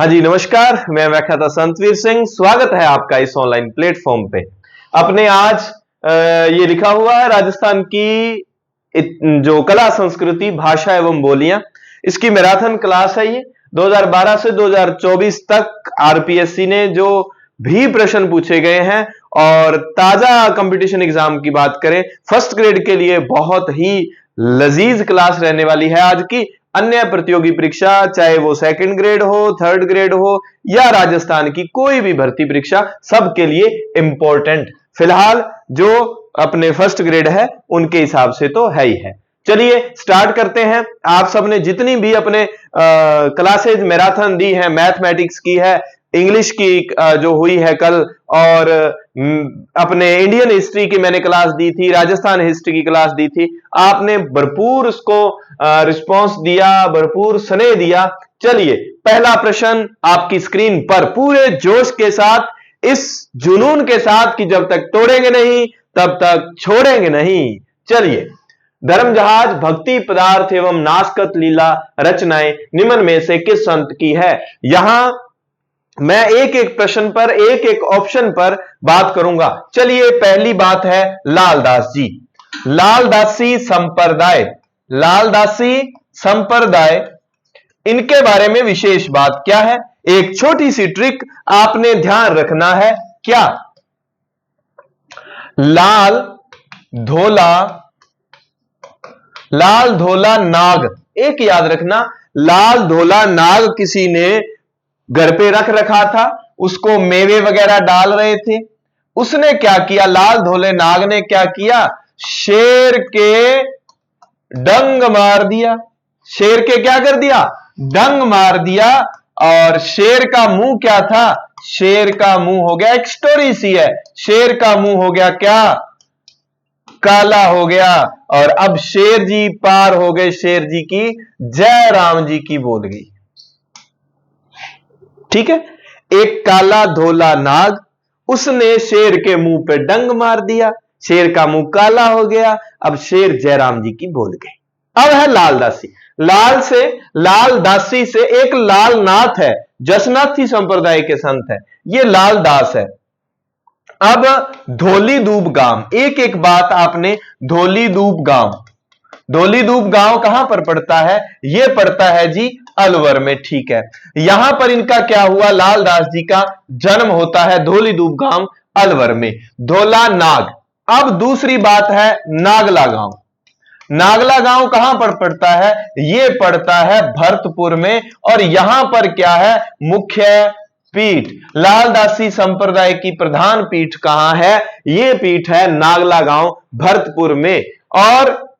हाँ जी, नमस्कार। मैं व्याख्याता संतवीर सिंह, स्वागत है आपका इस ऑनलाइन प्लेटफॉर्म पे। अपने आज ये लिखा हुआ है राजस्थान की जो कला संस्कृति भाषा एवं बोलियां, इसकी मैराथन क्लास है। ये 2012 से 2024 तक आरपीएससी ने जो भी प्रश्न पूछे गए हैं और ताजा कंपटीशन एग्जाम की बात करें, फर्स्ट ग्रेड के लिए बहुत ही लजीज क्लास रहने वाली है आज की। अन्य प्रतियोगी परीक्षा, चाहे वो सेकंड ग्रेड हो, थर्ड ग्रेड हो या राजस्थान की कोई भी भर्ती परीक्षा, सबके लिए इंपॉर्टेंट फिलहाल जो अपने फर्स्ट ग्रेड है उनके हिसाब से तो है ही है। चलिए स्टार्ट करते हैं। आप सबने जितनी भी अपने क्लासेज मैराथन दी है, मैथमेटिक्स की है, इंग्लिश की जो हुई है कल, और अपने इंडियन हिस्ट्री की मैंने क्लास दी थी, राजस्थान हिस्ट्री की क्लास दी थी, आपने भरपूर उसको रिस्पांस दिया, भरपूर स्नेह दिया। चलिए पहला प्रश्न आपकी स्क्रीन पर पूरे जोश के साथ, इस जुनून के साथ कि जब तक तोड़ेंगे नहीं तब तक छोड़ेंगे नहीं। चलिए, धर्म जहाज भक्ति पदार्थ एवं नाशकत लीला रचनाएं निम्न में से किस संत की है। यहां मैं एक एक प्रश्न पर, एक एक ऑप्शन पर बात करूंगा। चलिए पहली बात है लालदास जी, लालदासी संप्रदाय। लालदासी संप्रदाय, इनके बारे में विशेष बात क्या है? एक छोटी सी ट्रिक आपने ध्यान रखना है। क्या? लाल धोला नाग, एक याद रखना, लाल धोला नाग किसी ने घर पे रख रखा था, उसको मेवे वगैरह डाल रहे थे। उसने क्या किया? लाल धोले नाग ने क्या किया? शेर के डंग मार दिया। शेर के क्या कर दिया? डंग मार दिया। और शेर का मुंह क्या था? शेर का मुंह हो गया, एक स्टोरी सी है, शेर का मुंह हो गया क्या? काला हो गया। और अब शेर जी पार हो गए, शेर जी की जय राम जी की बोल गई। ठीक है, एक काला धोला नाग, उसने शेर के मुंह पे डंग मार दिया, शेर का मुंह काला हो गया, अब शेर जयराम जी की बोल गए। अब है लालदासी। लालदासी से एक लालनाथ है, जसनाथी संप्रदाय के संत है, ये लालदास है। अब धोली दूब गांव, एक एक बात आपने, धोली दूब गांव कहां पर पड़ता है? यह पड़ता है जी अलवर में। ठीक है, यहां पर इनका क्या हुआ? लालदास जी का जन्म होता है धोली दूब गांव अलवर में। धोला नाग। अब दूसरी बात है नागला गांव। नागला गांव कहां पर पड़ता है? यह पड़ता है भरतपुर में। और यहां पर क्या है? मुख्य पीठ, लालदासी संप्रदाय की प्रधान पीठ कहां है? यह पीठ है नागला गांव भरतपुर में। और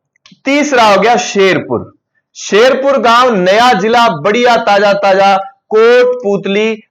तीसरा हो गया शेरपुर। शेरपुर गांव नया जिला, बढ़िया ताजा ताजा, कोटपुतली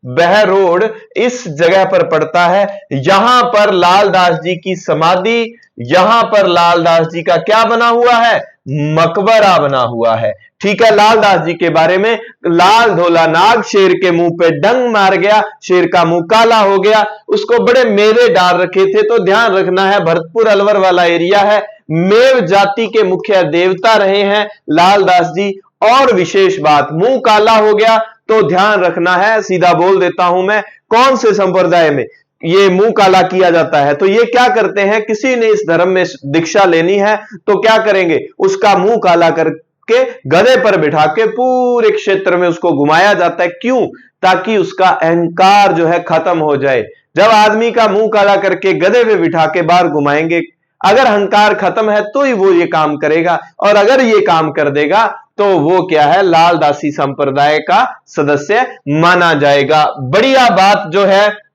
बहरोड इस जगह पर पड़ता है। यहां पर लालदास जी की समाधि, यहां पर लालदास जी का क्या बना हुआ है? मकबरा बना हुआ है। ठीक है, लालदास जी के बारे में, लाल धोला नाग शेर के मुंह पे डंग मार गया, शेर का मुंह काला हो गया, उसको बड़े मेवे डाल रखे थे। तो ध्यान रखना है, भरतपुर अलवर वाला एरिया है, मेव जाति के मुख्य देवता रहे हैं लालदास जी। और विशेष बात, मुंह काला हो गया तो ध्यान रखना है, सीधा बोल देता हूं मैं, कौन से संप्रदाय में ये मुंह काला किया जाता है? तो ये क्या करते हैं, किसी ने इस धर्म में दीक्षा लेनी है तो क्या करेंगे? उसका मुंह काला करके गधे पर बिठा के पूरे क्षेत्र में उसको घुमाया जाता है। क्यों? ताकि उसका अहंकार जो है खत्म हो जाए। जब आदमी का मुंह काला करके गधे पे बिठा के बाहर घुमाएंगे, अगर अहंकार खत्म है तो ही वो ये काम करेगा, और अगर ये काम कर देगा तो वो क्या है? लालदासी संप्रदाय का सदस्य माना जाएगा। बढ़िया बात जो है,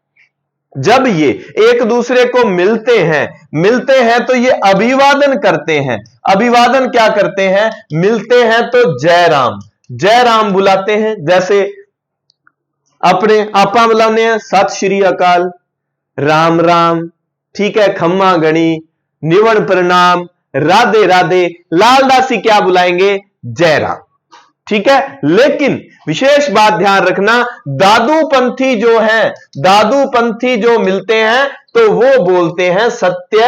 जब ये एक दूसरे को मिलते हैं तो ये अभिवादन करते हैं। अभिवादन क्या करते हैं? मिलते हैं तो जय राम बुलाते हैं। जैसे अपने आपा बुलाने हैं, सत श्री अकाल, राम राम, ठीक है, खम्मा गणी, निवण प्रणाम, राधे राधे। लालदासी क्या बुलाएंगे? जय राम। ठीक है, लेकिन विशेष बात ध्यान रखना, दादूपंथी जो मिलते हैं तो वो बोलते हैं सत्य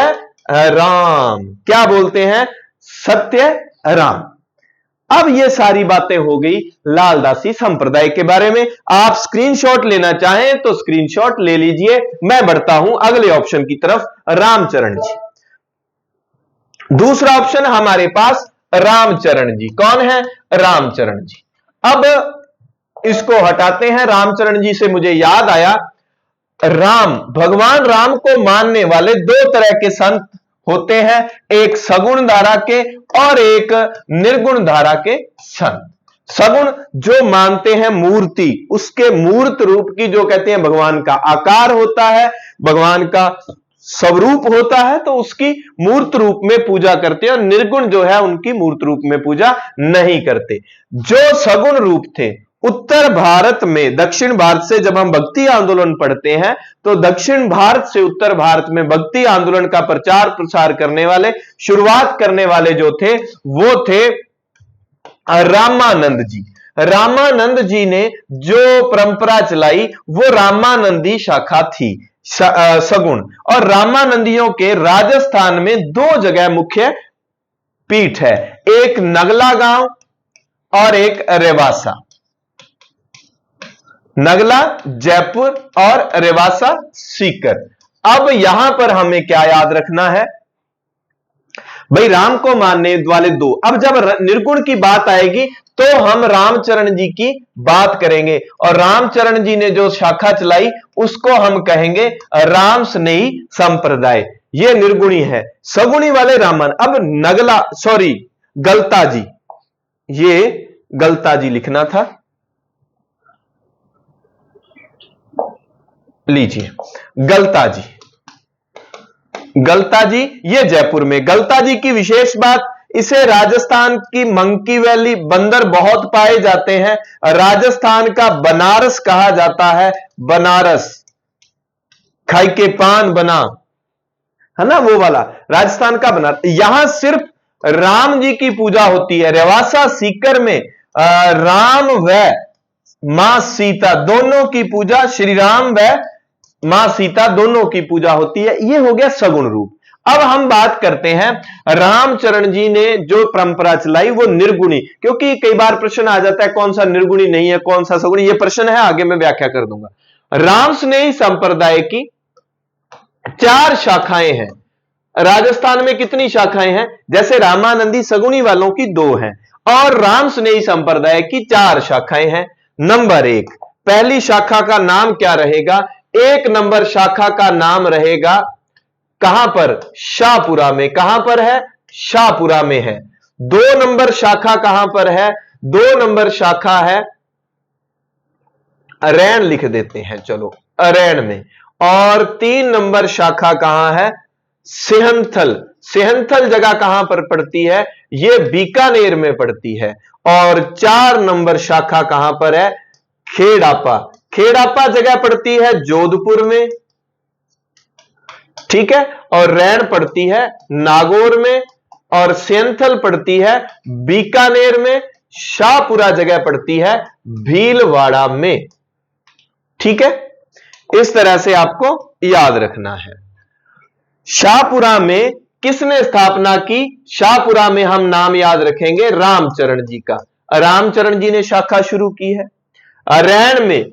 राम। क्या बोलते हैं? सत्य राम। अब ये सारी बातें हो गई लालदासी संप्रदाय के बारे में। आप स्क्रीनशॉट लेना चाहें तो स्क्रीनशॉट ले लीजिए। मैं बढ़ता हूं अगले ऑप्शन की तरफ, रामचरण जी। दूसरा ऑप्शन हमारे पास रामचरण जी। कौन है? रामचरण जी। अब इसको हटाते हैं। रामचरण जी से मुझे याद आया, राम, भगवान राम को मानने वाले दो तरह के संत होते हैं, एक सगुण धारा के और एक निर्गुण धारा के संत। सगुण जो मानते हैं मूर्ति, उसके मूर्त रूप की, जो कहते हैं भगवान का आकार होता है, भगवान का स्वरूप होता है, तो उसकी मूर्त रूप में पूजा करते हैं। और निर्गुण जो है उनकी मूर्त रूप में पूजा नहीं करते। जो सगुण रूप थे, उत्तर भारत में, दक्षिण भारत से जब हम भक्ति आंदोलन पढ़ते हैं तो दक्षिण भारत से उत्तर भारत में भक्ति आंदोलन का प्रचार प्रसार करने वाले, शुरुआत करने वाले जो थे वो थे रामानंद जी। रामानंद जी ने जो परंपरा चलाई वो रामानंदी शाखा थी, सगुण। और रामानंदियों के राजस्थान में दो जगह मुख्य पीठ है, एक नगला गांव और एक रेवासा। नगला जयपुर और रेवासा सीकर। अब यहां पर हमें क्या याद रखना है भाई, राम को मानने वाले दो। अब जब निर्गुण की बात आएगी तो हम रामचरण जी की बात करेंगे, और रामचरण जी ने जो शाखा चलाई उसको हम कहेंगे राम स्नेही संप्रदाय। ये निर्गुणी है। सगुणी वाले रामन। अब नगला, सॉरी, गलता जी, ये गलता जी लिखना था, लीजिए गलता जी। गलता जी ये जयपुर में। गलता जी की विशेष बात, इसे राजस्थान की मंकी वैली, बंदर बहुत पाए जाते हैं, राजस्थान का बनारस कहा जाता है। बनारस, खाई के पान बना, है ना वो वाला, राजस्थान का बनारस। यहां सिर्फ राम जी की पूजा होती है। रेवासा सीकर में राम व मां सीता दोनों की पूजा, श्री राम व मां सीता दोनों की पूजा होती है। यह हो गया सगुण रूप। अब हम बात करते हैं रामचरण जी ने जो परंपरा चलाई वो निर्गुणी, क्योंकि कई बार प्रश्न आ जाता है कौन सा निर्गुणी नहीं है, कौन सा सगुणी, ये प्रश्न है, आगे मैं व्याख्या कर दूंगा। राम स्नेही संप्रदाय की 4 शाखाएं हैं। राजस्थान में कितनी शाखाएं हैं? जैसे रामानंदी सगुणी वालों की 2 हैं, और राम स्नेही संप्रदाय की 4 शाखाएं हैं। नंबर 1, पहली शाखा का नाम क्या रहेगा? 1 नंबर शाखा का नाम रहेगा, कहां पर? शाहपुरा में। कहां पर है? शाहपुरा में है। 2 नंबर शाखा कहां पर है? 2 नंबर शाखा है, अरैन लिख देते हैं, चलो अरैन में। और 3 नंबर शाखा कहां है? सेहंथल। सेहंथल जगह कहां पर पड़ती है? यह बीकानेर में पड़ती है। और 4 नंबर शाखा कहां पर है? खेड़ापा। खेड़ापा जगह पड़ती है जोधपुर में, ठीक है, और रैन पड़ती है नागौर में, और सेंथल पड़ती है बीकानेर में, शाहपुरा जगह पड़ती है भीलवाड़ा में। ठीक है, इस तरह से आपको याद रखना है। शाहपुरा में किसने स्थापना की? शाहपुरा में हम नाम याद रखेंगे रामचरण जी का। रामचरण जी ने शाखा शुरू की है। रैन में,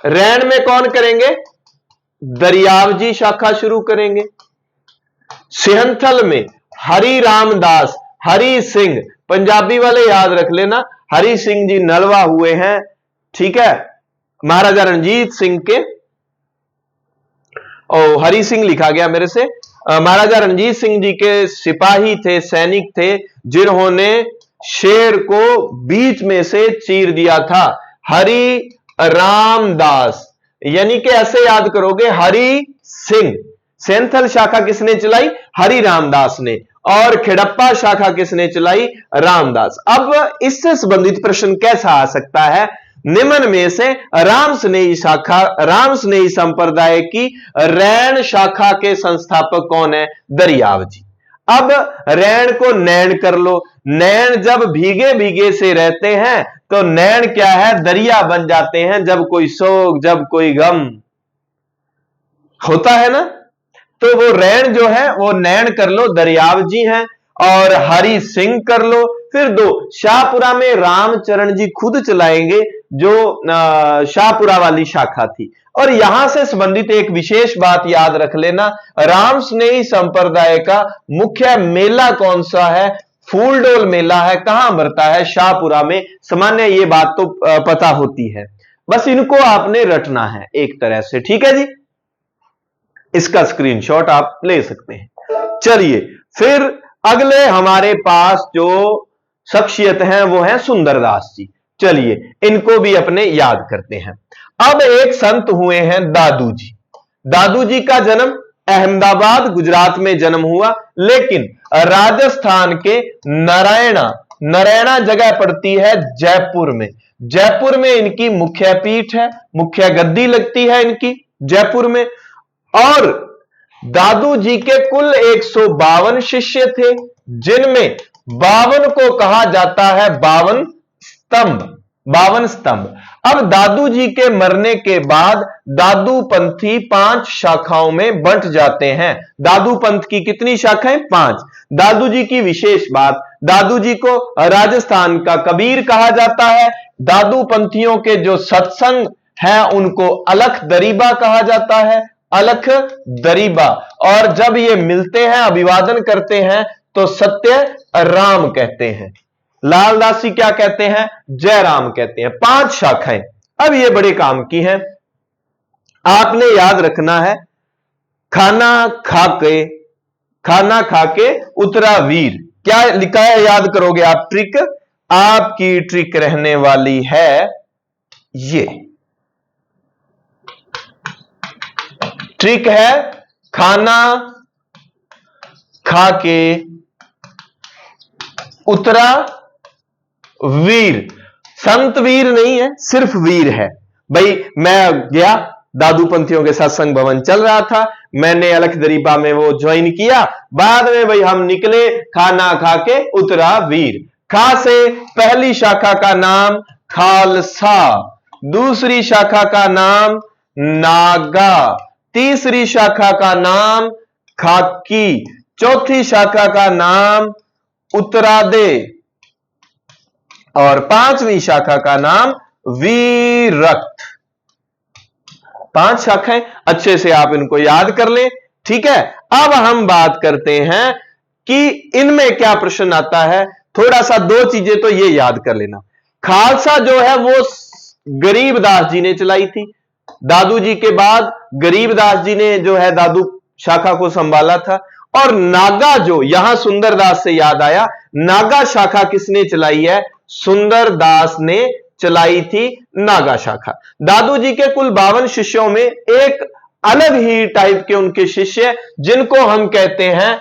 रैन में कौन करेंगे? दरियाव जी शाखा शुरू करेंगे। सेहंथल में हरि रामदास, हरि सिंह, पंजाबी वाले याद रख लेना, हरि सिंह जी नलवा हुए हैं, ठीक है, महाराजा रणजीत सिंह के, ओ हरि सिंह लिखा गया मेरे से, महाराजा रणजीत सिंह जी के सिपाही थे, सैनिक थे, जिन्होंने शेर को बीच में से चीर दिया था। हरि रामदास, यानी कि ऐसे याद करोगे, हरि सिंह। सेंथल शाखा किसने चलाई? हरि रामदास ने। और खेड़प्पा शाखा किसने चलाई? रामदास। अब इससे संबंधित प्रश्न कैसा आ सकता है? निम्न में से राम स्नेही शाखा, राम स्नेही संप्रदाय की रैन शाखा के संस्थापक कौन है? दरियाव जी। अब रैन को नैन कर लो। नैन जब भीगे भीगे से रहते हैं तो नैन क्या है? दरिया बन जाते हैं। जब कोई शोक, जब कोई गम होता है ना, तो वो रैन जो है वो नैन कर लो, दरियाव जी हैं। और हरि सिंह कर लो, फिर 2 शाहपुरा में रामचरण जी खुद चलाएंगे, जो शाहपुरा वाली शाखा थी। और यहां से संबंधित एक विशेष बात याद रख लेना, राम स्नेही संप्रदाय का मुख्य मेला कौन सा है? फूलडोल मेला है। कहां भरता है? शाहपुरा में। सामान्य ये बात तो पता होती है, बस इनको आपने रटना है एक तरह से, ठीक है जी। इसका स्क्रीनशॉट आप ले सकते हैं। चलिए फिर अगले हमारे पास जो शख्सियत हैं वो है सुंदरदास जी। चलिए इनको भी अपने याद करते हैं। अब एक संत हुए हैं दादू जी। दादू जी का जन्म अहमदाबाद गुजरात में जन्म हुआ, लेकिन राजस्थान के नरैना जगह पड़ती है जयपुर में। जयपुर में इनकी मुख्य पीठ है, मुख्य गद्दी लगती है इनकी जयपुर में। और दादू जी के कुल 152 शिष्य थे, जिनमें 52 को कहा जाता है 52 स्तंभ। अब दादू जी के मरने के बाद दादू पंथी 5 शाखाओं में बंट जाते हैं। दादू पंथ की कितनी शाखाएं? 5। दादू जी की विशेष बात, दादू जी को राजस्थान का कबीर कहा जाता है। दादू पंथियों के जो सत्संग है उनको अलख दरीबा कहा जाता है, अलख दरीबा। और जब ये मिलते हैं, अभिवादन करते हैं, तो सत्य राम कहते हैं। लालदास जी क्या कहते हैं? जय राम कहते हैं। 5 शाखाएं। अब ये बड़े काम की हैं, आपने याद रखना है। खाना खाके उतरा वीर। क्या लिखा है? याद करोगे आप ट्रिक? आपकी ट्रिक रहने वाली है ये ट्रिक है, खाना खाके उतरा वीर। संत वीर नहीं है, सिर्फ वीर है। भाई मैं गया, दादू पंथियों के सत्संग भवन चल रहा था, मैंने अलख दरीबा में वो ज्वाइन किया, बाद में भाई हम निकले, खाना खाके उतरा वीर। खा से पहली शाखा का नाम खालसा, दूसरी शाखा का नाम नागा, तीसरी शाखा का नाम खाकी, चौथी शाखा का नाम उत्तरादे और 5वीं शाखा का नाम वीरक्त। 5 शाखाएं, अच्छे से आप इनको याद कर लें, ठीक है। अब हम बात करते हैं कि इनमें क्या प्रश्न आता है। थोड़ा सा 2 चीजें तो ये याद कर लेना। खालसा जो है वो गरीबदास जी ने चलाई थी। दादू जी के बाद गरीबदास जी ने जो है दादू शाखा को संभाला था। और नागा, जो यहां सुंदरदास से याद आया, नागा शाखा किसने चलाई है? सुंदरदास ने चलाई थी नागा शाखा। दादू जी के कुल 52 शिष्यों में एक अलग ही टाइप के उनके शिष्य, जिनको हम कहते हैं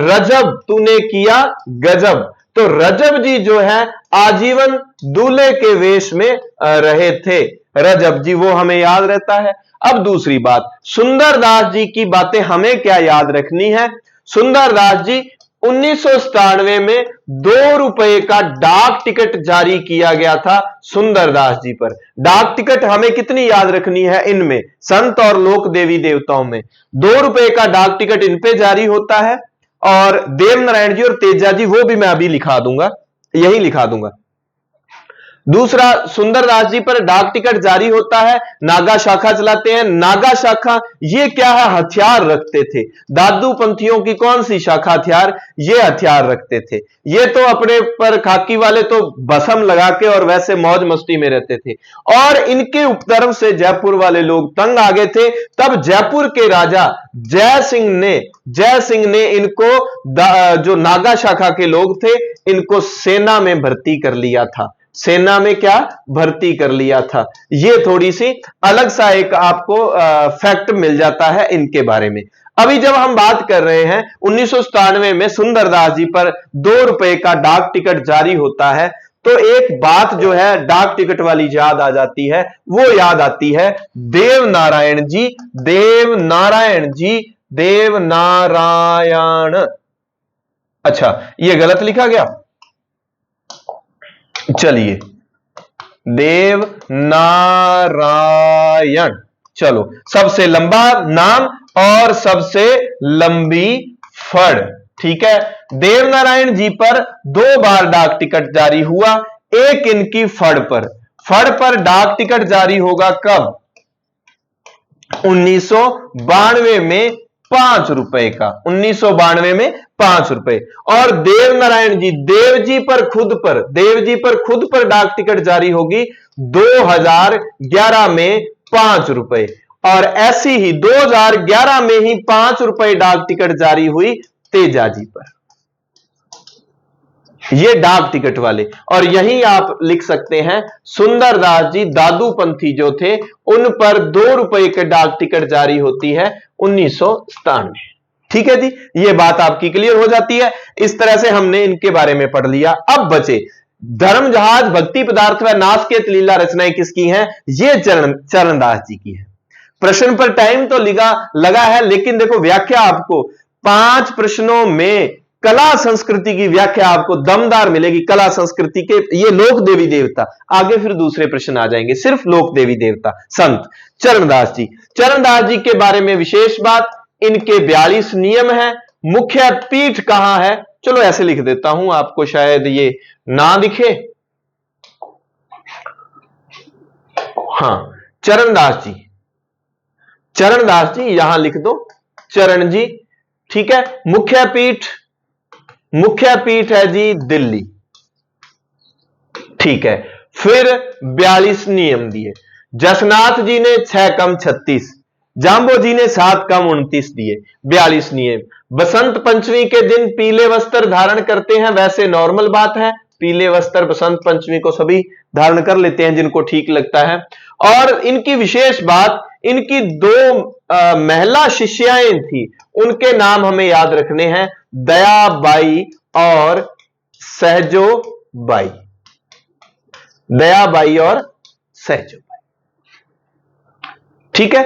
रजब, तूने किया गजब। तो रजब जी जो है आजीवन दूल्हे के वेश में रहे थे। रजब जी, वो हमें याद रहता है। अब दूसरी बात, सुंदरदास जी की बातें हमें क्या याद रखनी है। सुंदरदास जी 1997 में 2 रुपए का डाक टिकट जारी किया गया था सुंदरदास जी पर। डाक टिकट हमें कितनी याद रखनी है? इनमें संत और लोक देवी देवताओं में 2 रुपए का डाक टिकट इन पे जारी होता है। और देवनारायण जी और तेजा जी, वो भी मैं अभी लिखा दूंगा, यही लिखा दूंगा। दूसरा, सुंदरदास जी पर डाक टिकट जारी होता है, नागा शाखा चलाते हैं। नागा शाखा ये क्या है? हथियार रखते थे। दादू पंथियों की कौन सी शाखा हथियार? ये हथियार रखते थे। ये तो अपने पर खाकी वाले तो भस्म लगा के और वैसे मौज मस्ती में रहते थे। और इनके उपद्रव से जयपुर वाले लोग तंग आ गए थे। तब जयपुर के राजा जय सिंह ने इनको, जो नागा शाखा के लोग थे, इनको सेना में भर्ती कर लिया था। सेना में क्या भर्ती कर लिया था। ये थोड़ी सी अलग सा एक आपको फैक्ट मिल जाता है इनके बारे में। अभी जब हम बात कर रहे हैं 1997 में सुंदरदास जी पर 2 रुपए का डाक टिकट जारी होता है, तो एक बात जो है डाक टिकट वाली याद आ जाती है। वो याद आती है देवनारायण जी। अच्छा, ये गलत लिखा गया, चलिए देव नारायण। चलो, सबसे लंबा नाम और सबसे लंबी फड़, ठीक है। देवनारायण जी पर 2 बार डाक टिकट जारी हुआ, एक इनकी फड़ पर डाक टिकट जारी होगा कब? 1992 में 5 रुपए का, 1992 में 5 रुपए। और देवनारायण जी, देव जी पर खुद पर डाक टिकट जारी होगी 2011 में 5 रुपए। और ऐसी ही 2011 में ही 5 रुपए डाक टिकट जारी हुई तेजा जी पर, ये डाक टिकट वाले। और यही आप लिख सकते हैं सुंदरदास जी दादूपंथी जो थे, उन पर 2 रुपए के डाक टिकट जारी होती है 1997। ठीक है जी, ये बात आपकी क्लियर हो जाती है। इस तरह से हमने इनके बारे में पढ़ लिया। अब बचे धर्म जहाज, भक्ति पदार्थ व नासकेत लीला रचनाएं किसकी हैं? ये चरणदास जी की है। प्रश्न पर टाइम तो लगा है, लेकिन देखो व्याख्या आपको 5 प्रश्नों में कला संस्कृति की व्याख्या आपको दमदार मिलेगी। कला संस्कृति के ये लोक देवी देवता, आगे फिर दूसरे प्रश्न आ जाएंगे, सिर्फ लोक देवी देवता संत चरणदास जी के बारे में विशेष बात, इनके 42 नियम हैं। मुख्य पीठ कहां है? चलो ऐसे लिख देता हूं, आपको शायद ये ना दिखे। हां, चरणदास जी यहां लिख दो, चरण जी। ठीक है, मुख्य पीठ है जी दिल्ली। ठीक है, फिर 42 नियम दिए। जसनाथ जी ने 6 कम 36, जाम्बो जी ने 7 कम 29 दिए। 42 नियम। बसंत पंचमी के दिन पीले वस्त्र धारण करते हैं, वैसे नॉर्मल बात है, पीले वस्त्र बसंत पंचमी को सभी धारण कर लेते हैं जिनको ठीक लगता है। और इनकी विशेष बात, इनकी 2 महिला शिष्याएं थी, उनके नाम हमें याद रखने हैं, दयाबाई और सहजोबाई। दयाबाई और सहजोबाई, ठीक है,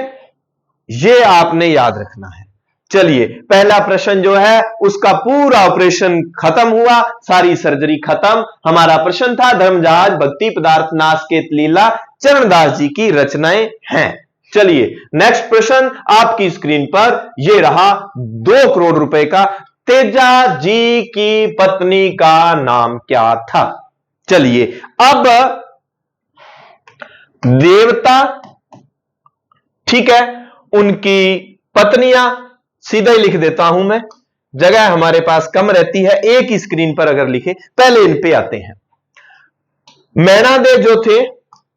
ये आपने याद रखना है। चलिए, पहला प्रश्न जो है उसका पूरा ऑपरेशन खत्म हुआ, सारी सर्जरी खत्म। हमारा प्रश्न था धर्म जहाज, भक्ति पदार्थ, नासकेत लीला चरणदास जी की रचनाएं हैं। चलिए नेक्स्ट प्रश्न आपकी स्क्रीन पर, ये रहा 2 करोड़ रुपए का। तेजा जी की पत्नी का नाम क्या था? चलिए, अब देवता, ठीक है, उनकी पत्नियां, सीधा ही लिख देता हूं मैं, जगह हमारे पास कम रहती है, एक ही स्क्रीन पर अगर लिखे। पहले इन पे आते हैं। मैनादेव जो थे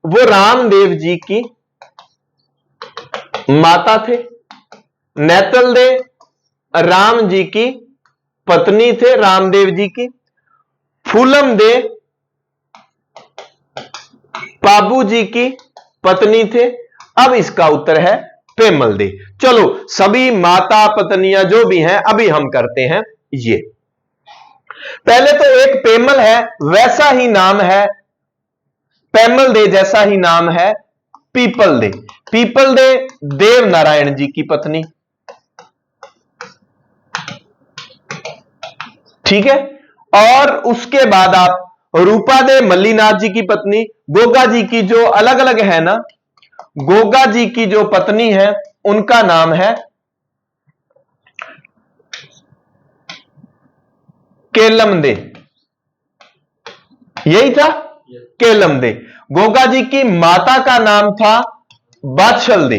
वो रामदेव जी की माता थे। नेतल दे राम जी की पत्नी थे, रामदेव जी की। फूलम दे पाबू जी की पत्नी थे। अब इसका उत्तर है पेमल दे। चलो, सभी माता पत्नियां जो भी हैं अभी हम करते हैं। ये पहले तो एक पेमल है, वैसा ही नाम है पेमल दे, जैसा ही नाम है पीपल दे। पीपल दे देव नारायण जी की पत्नी, ठीक है। और उसके बाद आप रूपा दे मल्लीनाथ जी की पत्नी। गोगा जी की जो अलग अलग है ना, गोगा जी की जो पत्नी है उनका नाम है केलम दे, यही था केलम दे। गोगा जी की माता का नाम था बादशल दे,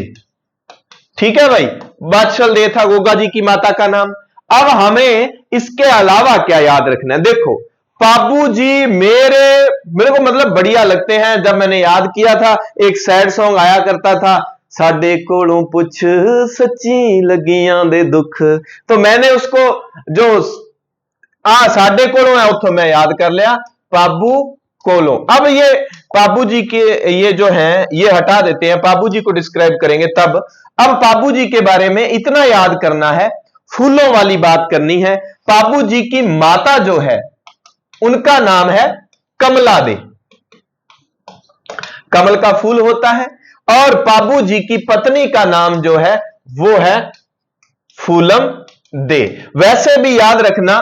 ठीक है भाई, बादशल दे था गोगा जी की माता का नाम। अब हमें इसके अलावा क्या याद रखना है? देखो, पाबू जी मेरे को मतलब बढ़िया लगते हैं। जब मैंने याद किया था, एक सैड सॉन्ग आया करता था, साडे कोलों पुछ सच्ची लगियां दे दुख, तो मैंने उसको जो साडे कोलों है उतो मैं याद कर लिया, पाबू कोलों। अब ये पाबू जी के ये जो हैं ये हटा देते हैं, पाबू जी को डिस्क्राइब करेंगे तब। अब पाबू जी के बारे में इतना याद करना है, फूलों वाली बात करनी है। पाबू जी की माता जो है उनका नाम है कमला दे, कमल का फूल होता है। और पाबू जी की पत्नी का नाम जो है वो है फूलम दे। वैसे भी याद रखना,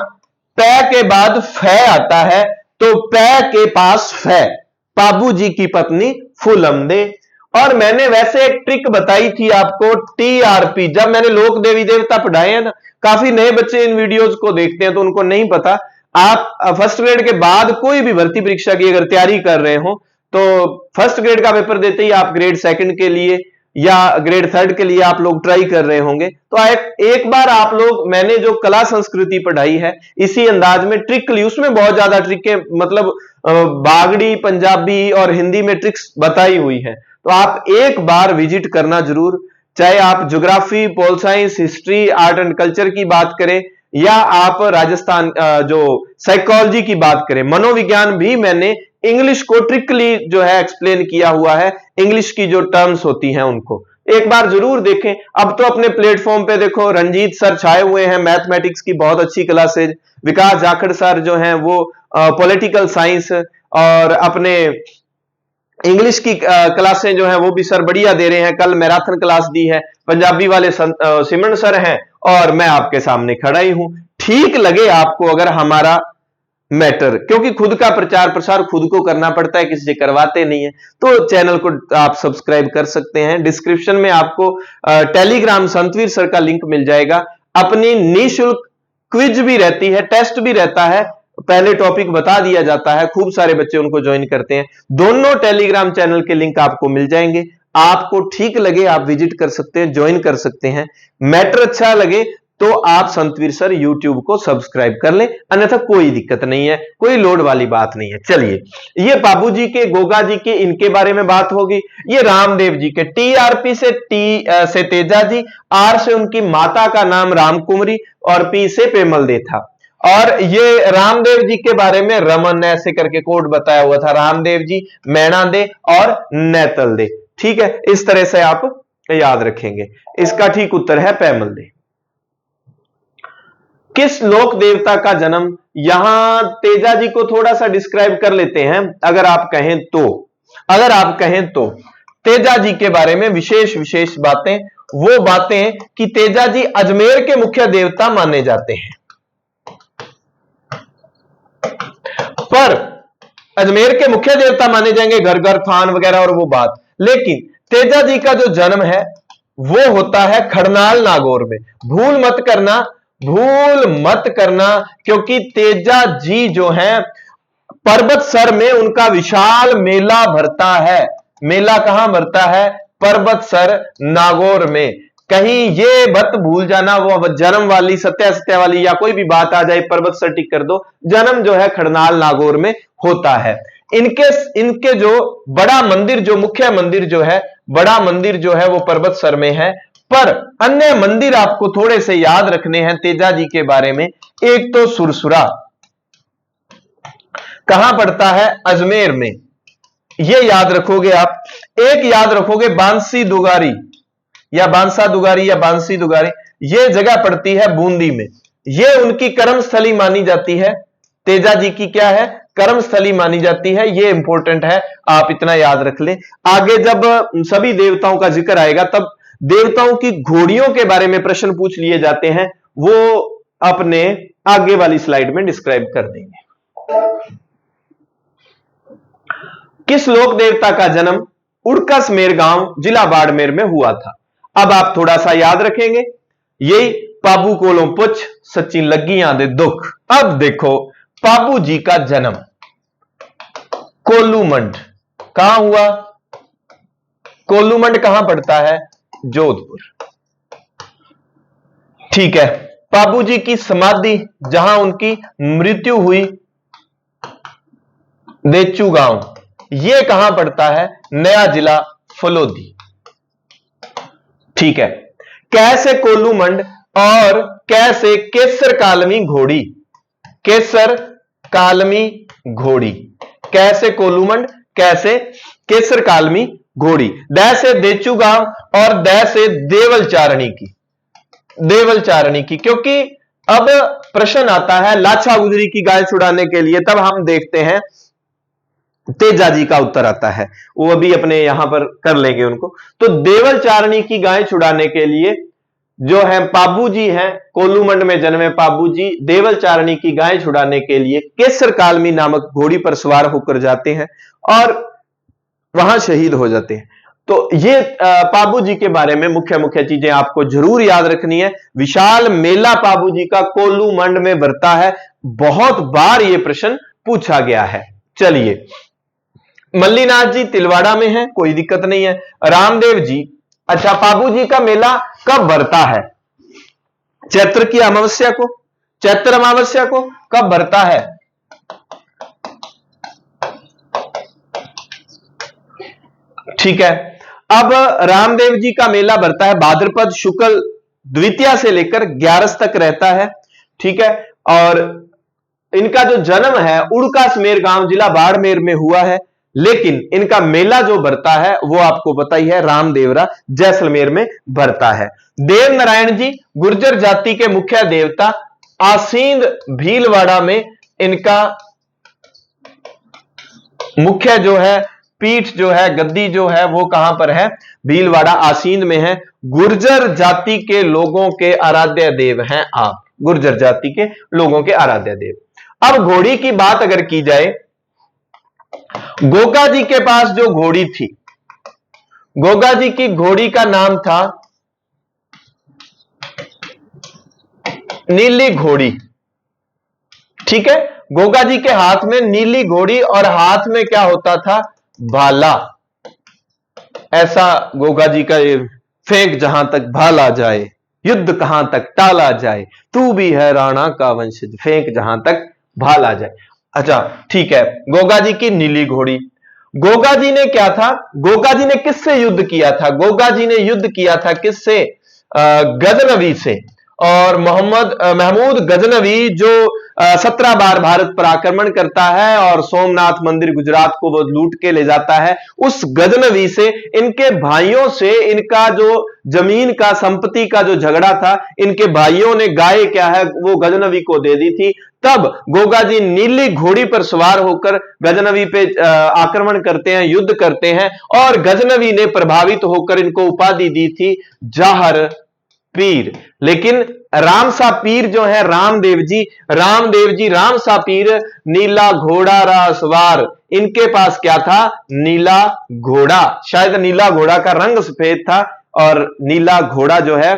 पै के बाद फै आता है, तो पै के पास फै, पाबू जी की पत्नी फूलम दे। और मैंने वैसे एक ट्रिक बताई थी आपको, टीआरपी, जब मैंने लोक देवी देवता पढ़ाए हैं ना, काफी नए बच्चे इन वीडियोस को देखते हैं तो उनको नहीं पता। आप फर्स्ट ग्रेड के बाद कोई भी भर्ती परीक्षा की अगर तैयारी कर रहे हो तो फर्स्ट ग्रेड का पेपर देते ही आप ग्रेड सेकंड के लिए या ग्रेड थर्ड के लिए आप लोग ट्राई कर रहे होंगे, तो एक बार आप लोग, मैंने जो कला संस्कृति पढ़ाई है इसी अंदाज में ट्रिकली, उसमें बहुत ज्यादा ट्रिकें, मतलब बागड़ी, पंजाबी और हिंदी में ट्रिक्स बताई हुई है, तो आप एक बार विजिट करना जरूर। चाहे आप geography, pol science, history, art and culture की बात करें या आप राजस्थान जो साइकोलॉजी की बात करें, मनोविज्ञान भी मैंने इंग्लिश को ट्रिकली जो है एक्सप्लेन किया हुआ है, इंग्लिश की जो टर्म्स होती हैं उनको एक बार जरूर देखें। अब तो अपने प्लेटफॉर्म पे देखो रंजीत सर छाए हुए हैं, मैथमेटिक्स की बहुत अच्छी क्लासेज, विकास जाखड़ सर जो हैं वो पॉलिटिकल साइंस, और अपने इंग्लिश की क्लासें जो है वो भी सर बढ़िया दे रहे हैं। कल मैराथन क्लास दी है, पंजाबी वाले सिमरन सर हैं और मैं आपके सामने खड़ा ही हूं। ठीक लगे आपको अगर हमारा मैटर, क्योंकि खुद का प्रचार प्रसार खुद को करना पड़ता है, किसी से करवाते नहीं है, तो चैनल को आप सब्सक्राइब कर सकते हैं। डिस्क्रिप्शन में आपको टेलीग्राम संतवीर सर का लिंक मिल जाएगा। अपनी निःशुल्क क्विज भी रहती है, टेस्ट भी रहता है, पहले टॉपिक बता दिया जाता है, खूब सारे बच्चे उनको ज्वाइन करते हैं। दोनों टेलीग्राम चैनल के लिंक आपको मिल जाएंगे। आपको ठीक लगे आप विजिट कर सकते हैं, ज्वाइन कर सकते हैं। मैटर अच्छा लगे तो आप संतवीर सर यूट्यूब को सब्सक्राइब कर लें, अन्यथा कोई दिक्कत नहीं है, कोई लोड वाली बात नहीं है। चलिए, ये बाबू जी के, गोगा जी के, इनके बारे में बात होगी। ये रामदेव जी के, टीआरपी से से तेजा जी, आर से उनकी माता का नाम रामकुमरी और पी से पेमल दे था। और ये रामदेव जी के बारे में रमन ऐसे करके कोड बताया हुआ था, रामदेव जी, मैणा दे और नैतल दे। ठीक है, इस तरह से आप याद रखेंगे। इसका ठीक उत्तर है पेमल दे। किस लोक देवता का जन्म, यहां तेजा जी को थोड़ा सा डिस्क्राइब कर लेते हैं अगर आप कहें तो तेजा जी के बारे में विशेष बातें, वो बातें कि तेजा जी अजमेर के मुख्य देवता माने जाते हैं। पर अजमेर के मुख्य देवता माने जाएंगे घर थान वगैरह और वो बात, लेकिन तेजा जी का जो जन्म है वो होता है खड़नाल नागौर में। भूल मत करना, क्योंकि तेजा जी जो हैं पर्वत सर में उनका विशाल मेला भरता है। मेला कहां भरता है? पर्वत सर नागौर में। कहीं ये मत भूल जाना, वो जन्म वाली सत्या वाली या कोई भी बात आ जाए, पर्वत सर टिक कर दो, जन्म जो है खड़नाल नागौर में होता है। इनके जो बड़ा मंदिर, जो मुख्य मंदिर जो है, बड़ा मंदिर जो है वो पर्वत सर में है। पर अन्य मंदिर आपको थोड़े से याद रखने हैं तेजा जी के बारे में। एक तो सुरसुरा कहां पड़ता है? अजमेर में, ये याद रखोगे आप। एक याद रखोगे बांसी दुगारी या बांसा दुगारी या बांसी दुगारी, ये जगह पड़ती है बूंदी में। ये उनकी कर्मस्थली मानी जाती है। तेजा जी की क्या है? कर्मस्थली मानी जाती है। ये इंपॉर्टेंट है, आप इतना याद रख लें। आगे जब सभी देवताओं का जिक्र आएगा तब देवताओं की घोड़ियों के बारे में प्रश्न पूछ लिए जाते हैं, वो अपने आगे वाली स्लाइड में डिस्क्राइब कर देंगे। किस लोक देवता का जन्म उड़कसमेर गांव, जिला बाड़मेर में हुआ था? अब आप थोड़ा सा याद रखेंगे, यही पाबू कोलों पुछ सच्ची लगियां दे दुख। अब देखो, पाबू जी का जन्म कोल्लूमंड कहां हुआ? कोल्लूमंड कहां पड़ता है? जोधपुर। ठीक है। पाबू जी की समाधि जहां उनकी मृत्यु हुई, देचू गांव, यह कहां पड़ता है? नया जिला फलोदी। ठीक है। कैसे कोल्लूमंड और कैसे केसर कालमी घोड़ी, केसर कालमी घोड़ी, कैसे कोल्लूमंड, कैसे केसर कालमी घोड़ी। दै से देचू गांव और दै से देवल चारणी की, क्योंकि अब प्रश्न आता है लाछा गुजरी की गाय छुड़ाने के लिए, तब हम देखते हैं तेजा जी का उत्तर आता है, वो अभी अपने यहां पर कर लेंगे उनको। तो देवल चारणी की गाय छुड़ाने के लिए जो है पाबू जी हैं, कोल्लूमंड में जन्मे पाबू जी देवल चारणी की गाय छुड़ाने के लिए केसर कालमी नामक घोड़ी पर सवार होकर जाते हैं और वहां शहीद हो जाते हैं। तो ये पाबू जी के बारे में मुख्य मुख्य चीजें आपको जरूर याद रखनी है। विशाल मेला पाबू जी का कोल्लू मंड में बरता है, बहुत बार ये प्रश्न पूछा गया है। चलिए, मल्लीनाथ जी तिलवाड़ा में है, कोई दिक्कत नहीं है। रामदेव जी, अच्छा पाबू जी का मेला कब बरता है? चैत्र की अमावस्या को, चैत्र अमावस्या को कब बरता है? ठीक है। अब रामदेव जी का मेला बरता है भाद्रपद शुक्ल द्वितीया से लेकर 11 तक रहता है। ठीक है। और इनका जो जन्म है उड़का समेर गांव जिला बाड़मेर में हुआ है, लेकिन इनका मेला जो बरता है वो आपको पता ही है, रामदेवरा जैसलमेर में बरता है। देव नारायण जी गुर्जर जाति के मुख्य देवता, आसींद भीलवाड़ा में इनका मुख्य जो है पीठ जो है, गद्दी जो है वो कहां पर है? भीलवाड़ा आसींद में है। गुर्जर जाति के लोगों के आराध्य देव हैं आप, गुर्जर जाति के लोगों के आराध्य देव। अब घोड़ी की बात अगर की जाए, गोगा जी के पास जो घोड़ी थी, गोगा जी की घोड़ी का नाम था नीली घोड़ी। ठीक है। गोगा जी के हाथ में नीली घोड़ी और हाथ में क्या होता था? भाला। ऐसा गोगा जी का ये फेंक जहां तक भाला जाए, युद्ध कहां तक टाला जाए, तू भी है राणा का वंशज, फेंक जहां तक भाला जाए। अच्छा ठीक है, गोगा जी की नीली घोड़ी। गोगा जी ने क्या था? गोगा जी ने किससे युद्ध किया था? गोगा जी ने युद्ध किया था किससे? गजनवी से। और महमूद गजनवी जो 17 बार भारत पर आक्रमण करता है और सोमनाथ मंदिर गुजरात को वो लूट के ले जाता है, उस गजनवी से, इनके भाइयों से इनका जो जमीन का संपत्ति का जो झगड़ा था, इनके भाइयों ने गाय क्या है वो गजनवी को दे दी थी। तब गोगा जी नीली घोड़ी पर सवार होकर गजनवी पे आक्रमण करते हैं, युद्ध करते हैं, और गजनवी ने प्रभावित होकर इनको उपाधि दी थी जाहर पीर। लेकिन रामसा पीर जो है रामदेव जी रामसा पीर नीला घोड़ा रा सवार, इनके पास क्या था? नीला घोड़ा। शायद नीला घोड़ा का रंग सफेद था, और नीला घोड़ा जो है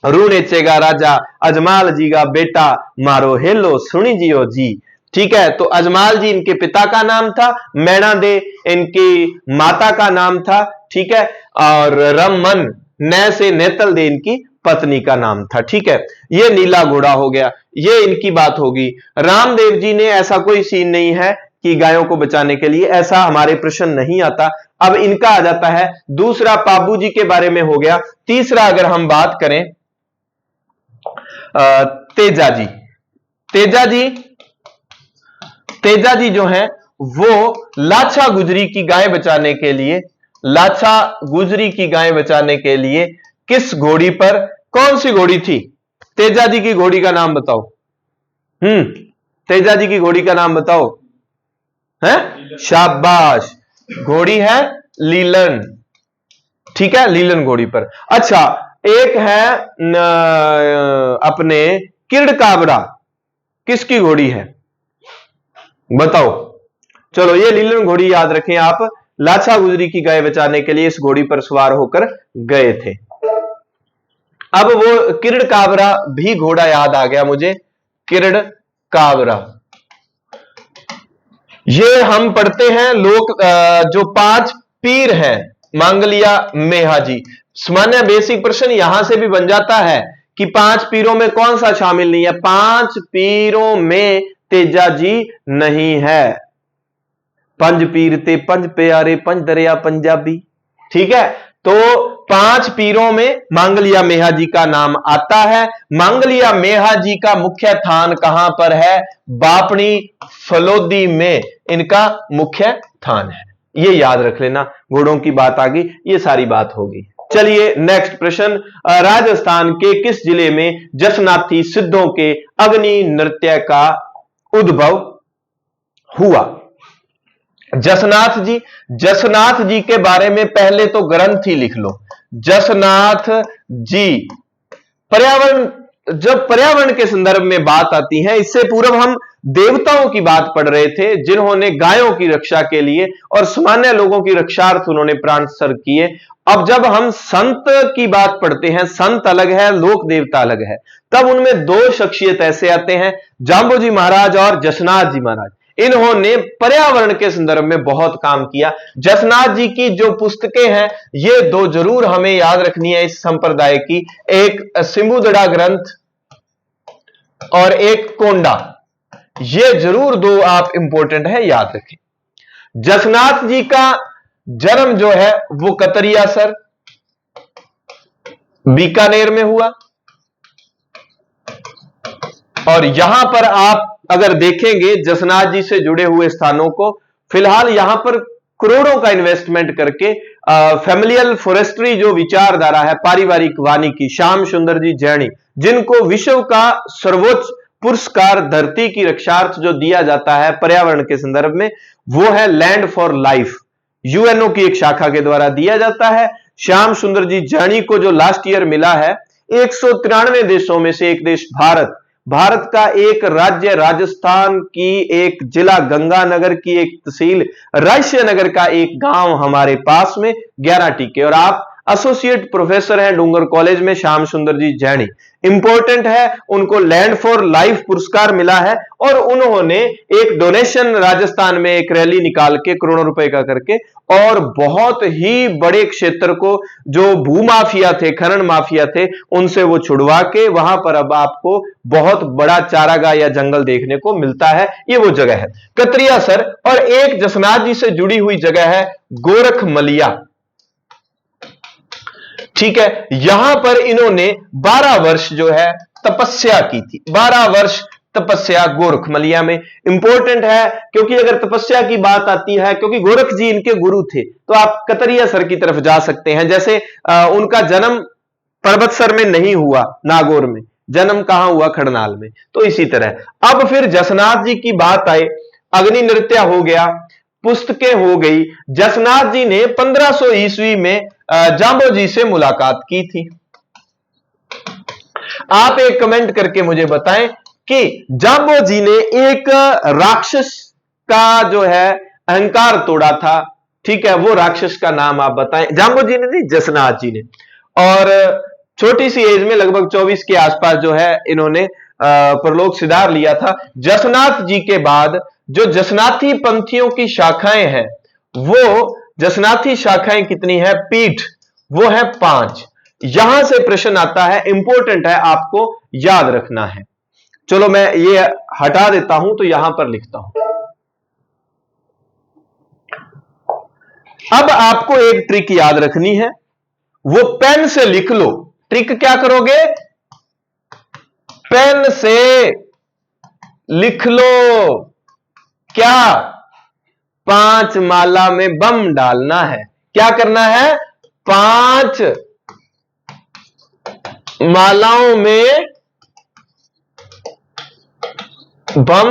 रू नेचेगा राजा अजमाल जी का बेटा, मारो हेलो सुनी जियो जी। ठीक है। तो अजमाल जी इनके पिता का नाम था, मैना दे इनकी माता का नाम था। ठीक है। और रमन नय से नेतल दे इनकी पत्नी का नाम था। ठीक है। ये नीला घोड़ा हो गया, ये इनकी बात होगी। रामदेव जी ने ऐसा कोई सीन नहीं है कि गायों को बचाने के लिए, ऐसा हमारे प्रश्न नहीं आता। अब इनका आ जाता है दूसरा, पाबू जी के बारे में हो गया। तीसरा अगर हम बात करें तेजा जी, तेजा जी जो है वो लाछा गुजरी की गाय बचाने के लिए, लाछा गुजरी की गाय बचाने के लिए किस घोड़ी पर, कौन सी घोड़ी थी? तेजा जी की घोड़ी का नाम बताओ। तेजा जी की घोड़ी का नाम बताओ। है? शाबाश, घोड़ी है लीलन। ठीक है, लीलन घोड़ी पर। अच्छा, एक है अपने किरड काबरा, किसकी घोड़ी है बताओ? चलो ये लीलन घोड़ी याद रखें आप, लाछा गुजरी की गाय बचाने के लिए इस घोड़ी पर सवार होकर गए थे। अब वो किरड काबरा भी घोड़ा याद आ गया मुझे, किरड काबरा। ये हम पढ़ते हैं लोग जो 5 पीर हैं, मांगलिया मेहा जी। सामान्य बेसिक प्रश्न यहां से भी बन जाता है कि 5 पीरों में कौन सा शामिल नहीं है? 5 पीरों में तेजा जी नहीं है। 5 पीर ते 5 प्यारे 5 दरिया पंजाबी। ठीक है। तो 5 पीरों में मांगलिया मेहा जी का नाम आता है। मांगलिया मेहा जी का मुख्य थान कहां पर है? बापणी फलोदी में इनका मुख्य थान है। ये याद रख लेना, घोड़ों की बात आ गई, ये सारी बात होगी। चलिए नेक्स्ट प्रश्न, राजस्थान के किस जिले में जसनाथी सिद्धों के अग्नि नृत्य का उद्भव हुआ? जसनाथ जी के बारे में पहले तो ग्रंथ ही लिख लो। जसनाथ जी पर्यावरण जब पर्यावरण के संदर्भ में बात आती है, इससे पूर्व हम देवताओं की बात पढ़ रहे थे जिन्होंने गायों की रक्षा के लिए और सामान्य लोगों की रक्षार्थ उन्होंने प्राण उत्सर्ग किए। अब जब हम संत की बात पढ़ते हैं, संत अलग है, लोक देवता अलग है, तब उनमें दो शख्सियत ऐसे आते हैं, जाम्बोजी महाराज और जसनाथ जी महाराज। इन्होंने पर्यावरण के संदर्भ में बहुत काम किया। जसनाथ जी की जो पुस्तकें हैं, ये दो जरूर हमें याद रखनी है इस संप्रदाय की, एक सिम्बुदड़ा ग्रंथ और एक कोंडा, ये जरूर दो आप इंपॉर्टेंट है, याद रखें। जसनाथ जी का जन्म जो है वो कतरियासर बीकानेर में हुआ, और यहां पर आप अगर देखेंगे जसनाथ जी से जुड़े हुए स्थानों को, फिलहाल यहां पर करोड़ों का इन्वेस्टमेंट करके फैमिलियल फॉरेस्ट्री जो विचारधारा है, पारिवारिक वानिकी, श्याम सुंदर जी जैनी, जिनको विश्व का सर्वोच्च पुरस्कार धरती की रक्षार्थ जो दिया जाता है पर्यावरण के संदर्भ में, वो है लैंड फॉर लाइफ, यूएनओ की एक शाखा के द्वारा दिया जाता है। श्याम सुंदर जी जैनी को जो लास्ट ईयर मिला है, 193 देशों में से एक देश भारत का एक राज्य राजस्थान की एक जिला गंगानगर की एक तहसील रायस्य नगर का एक गांव हमारे पास में 11 टीके, और आप एसोसिएट प्रोफेसर हैं डूंगर कॉलेज में, श्याम सुंदर जी जैनी। इंपॉर्टेंट है, उनको लैंड फॉर लाइफ पुरस्कार मिला है, और उन्होंने एक डोनेशन राजस्थान में एक रैली निकाल के करोड़ों रुपए का करके, और बहुत ही बड़े क्षेत्र को जो भूमाफिया थे, खनन माफिया थे, उनसे वो छुड़वा के वहां पर अब आपको बहुत बड़ा चारागाह या जंगल देखने को मिलता है। ये वो जगह है कतरियासर। और एक जसनाथ जी से जुड़ी हुई जगह है गोरखमलिया, ठीक है। यहां पर इन्होंने 12 वर्ष जो है तपस्या की थी, 12 वर्ष तपस्या गोरखमलिया में। इंपॉर्टेंट है क्योंकि अगर तपस्या की बात आती है, क्योंकि गोरख जी इनके गुरु थे, तो आप कतरियासर की तरफ जा सकते हैं। जैसे उनका जन्म पर्वतसर में नहीं हुआ, नागौर में जन्म कहां हुआ, खड़नाल में, तो इसी तरह। अब फिर जसनाथ जी की बात आए, अग्नि नृत्य हो गया, पुस्तकें हो गई। जसनाथ जी ने 1500 ईस्वी में जाम्बो जी से मुलाकात की थी। आप एक कमेंट करके मुझे बताएं कि जाम्बो जी ने एक राक्षस का जो है अहंकार तोड़ा था, ठीक है, वो राक्षस का नाम आप बताएं। जाम्बो जी ने नहीं, जसनाथ जी ने। और छोटी सी एज में लगभग 24 के आसपास जो है इन्होंने परलोक सिधार लिया था। जसनाथ जी के बाद जो जसनाथी पंथियों की शाखाएं हैं, वो जसनाथी शाखाएं कितनी है, पीठ, वो है 5। यहां से प्रश्न आता है, इंपॉर्टेंट है, आपको याद रखना है। चलो मैं ये हटा देता हूं तो यहां पर लिखता हूं। अब आपको एक ट्रिक याद रखनी है, वो पेन से लिख लो। ट्रिक क्या करोगे, पेन से लिख लो। क्या, 5 माला में बम डालना है। क्या करना है, 5 मालाओं में बम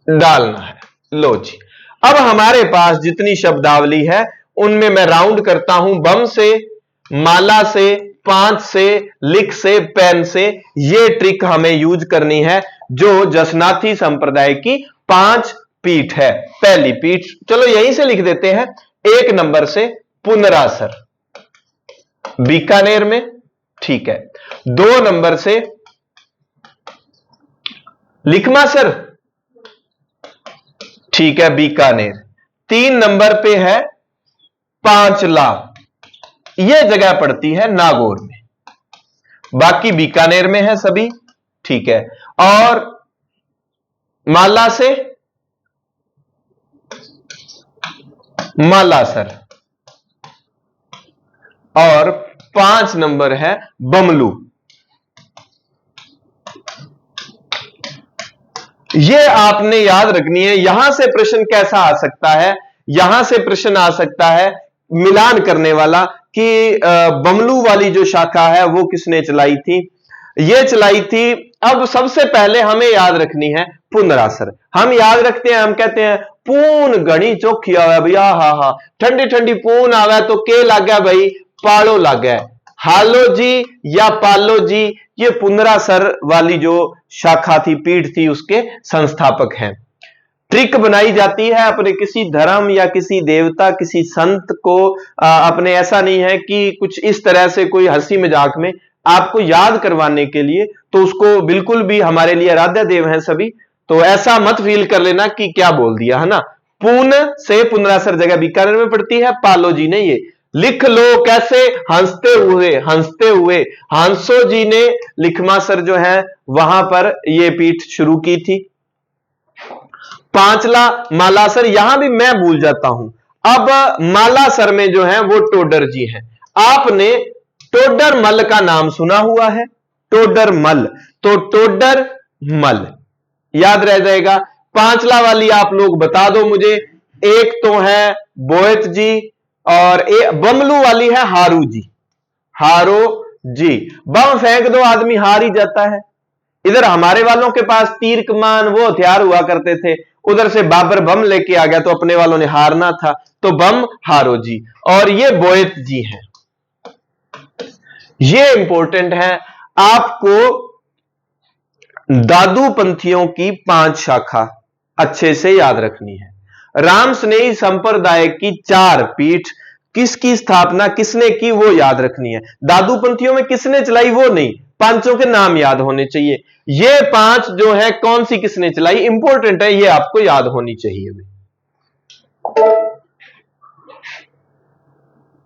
डालना है। लो जी, अब हमारे पास जितनी शब्दावली है उनमें मैं राउंड करता हूं, बम से, माला से, 5 से, लिख से, पेन से। ये ट्रिक हमें यूज करनी है जो जसनाथी संप्रदाय की 5 पीठ है। पहली पीठ, चलो यहीं से लिख देते हैं, 1 नंबर से पुनरासर बीकानेर में, ठीक है। 2 नंबर से लिखमासर, ठीक है, बीकानेर। 3 नंबर पे है पांचला, यह जगह पड़ती है नागौर में, बाकी बीकानेर में है सभी, ठीक है। और माला से मालासर, और 5 नंबर है बमलू। ये आपने याद रखनी है। यहां से प्रश्न कैसा आ सकता है, यहां से प्रश्न आ सकता है मिलान करने वाला कि बमलू वाली जो शाखा है वो किसने चलाई थी, ये चलाई थी। अब सबसे पहले हमें याद रखनी है पुनरासर। हम याद रखते हैं, हम कहते हैं पून घनी चौखी आवे भैया, हा हा, ठंडी ठंडी पून आवे तो के लागे भाई, पालो लागे। हालोजी या पालोजी, ये पुनरासर वाली जो शाखा थी, पीठ थी, उसके संस्थापक हैं। ट्रिक बनाई जाती है अपने किसी धर्म या किसी देवता, किसी संत को अपने, ऐसा नहीं है कि कुछ इस तरह से कोई हंसी मजाक में आपको याद करवाने के लिए, तो उसको बिल्कुल भी हमारे लिए आराध्य देव हैं सभी, तो ऐसा मत फील कर लेना कि क्या बोल दिया, है ना। पून से पुनरासर जगह बीकानेर में पड़ती है, पालोजी ने ये लिख लो कैसे, हंसते हुए, हंसते हुए। हंसो जी ने लिखमासर जो है वहां पर ये पीठ शुरू की थी। पांचला मालासर, यहां भी मैं भूल जाता हूं। अब मालासर में जो है वो टोडर जी हैं। आपने टोडर मल का नाम सुना हुआ है, टोडर मल, तो टोडर मल याद रह जाएगा। पांचला वाली आप लोग बता दो मुझे। एक तो है बोयत जी और बमलू वाली है हारू जी, हारो जी। बम फेंक दो आदमी हार ही जाता है। इधर हमारे वालों के पास तीर कमान वो हथियार हुआ करते थे, उधर से बाबर बम लेके आ गया तो अपने वालों ने हारना था, तो बम हारो जी। और ये बोयत जी हैं। ये इंपॉर्टेंट है, आपको दादू पंथियों की 5 शाखा अच्छे से याद रखनी है। राम स्नेही संप्रदाय की 4 पीठ, किसकी स्थापना किसने की वो याद रखनी है। दादू पंथियों में किसने चलाई वो नहीं, पांचों के नाम याद होने चाहिए। ये 5 जो है कौन सी किसने चलाई, इंपॉर्टेंट है, ये आपको याद होनी चाहिए।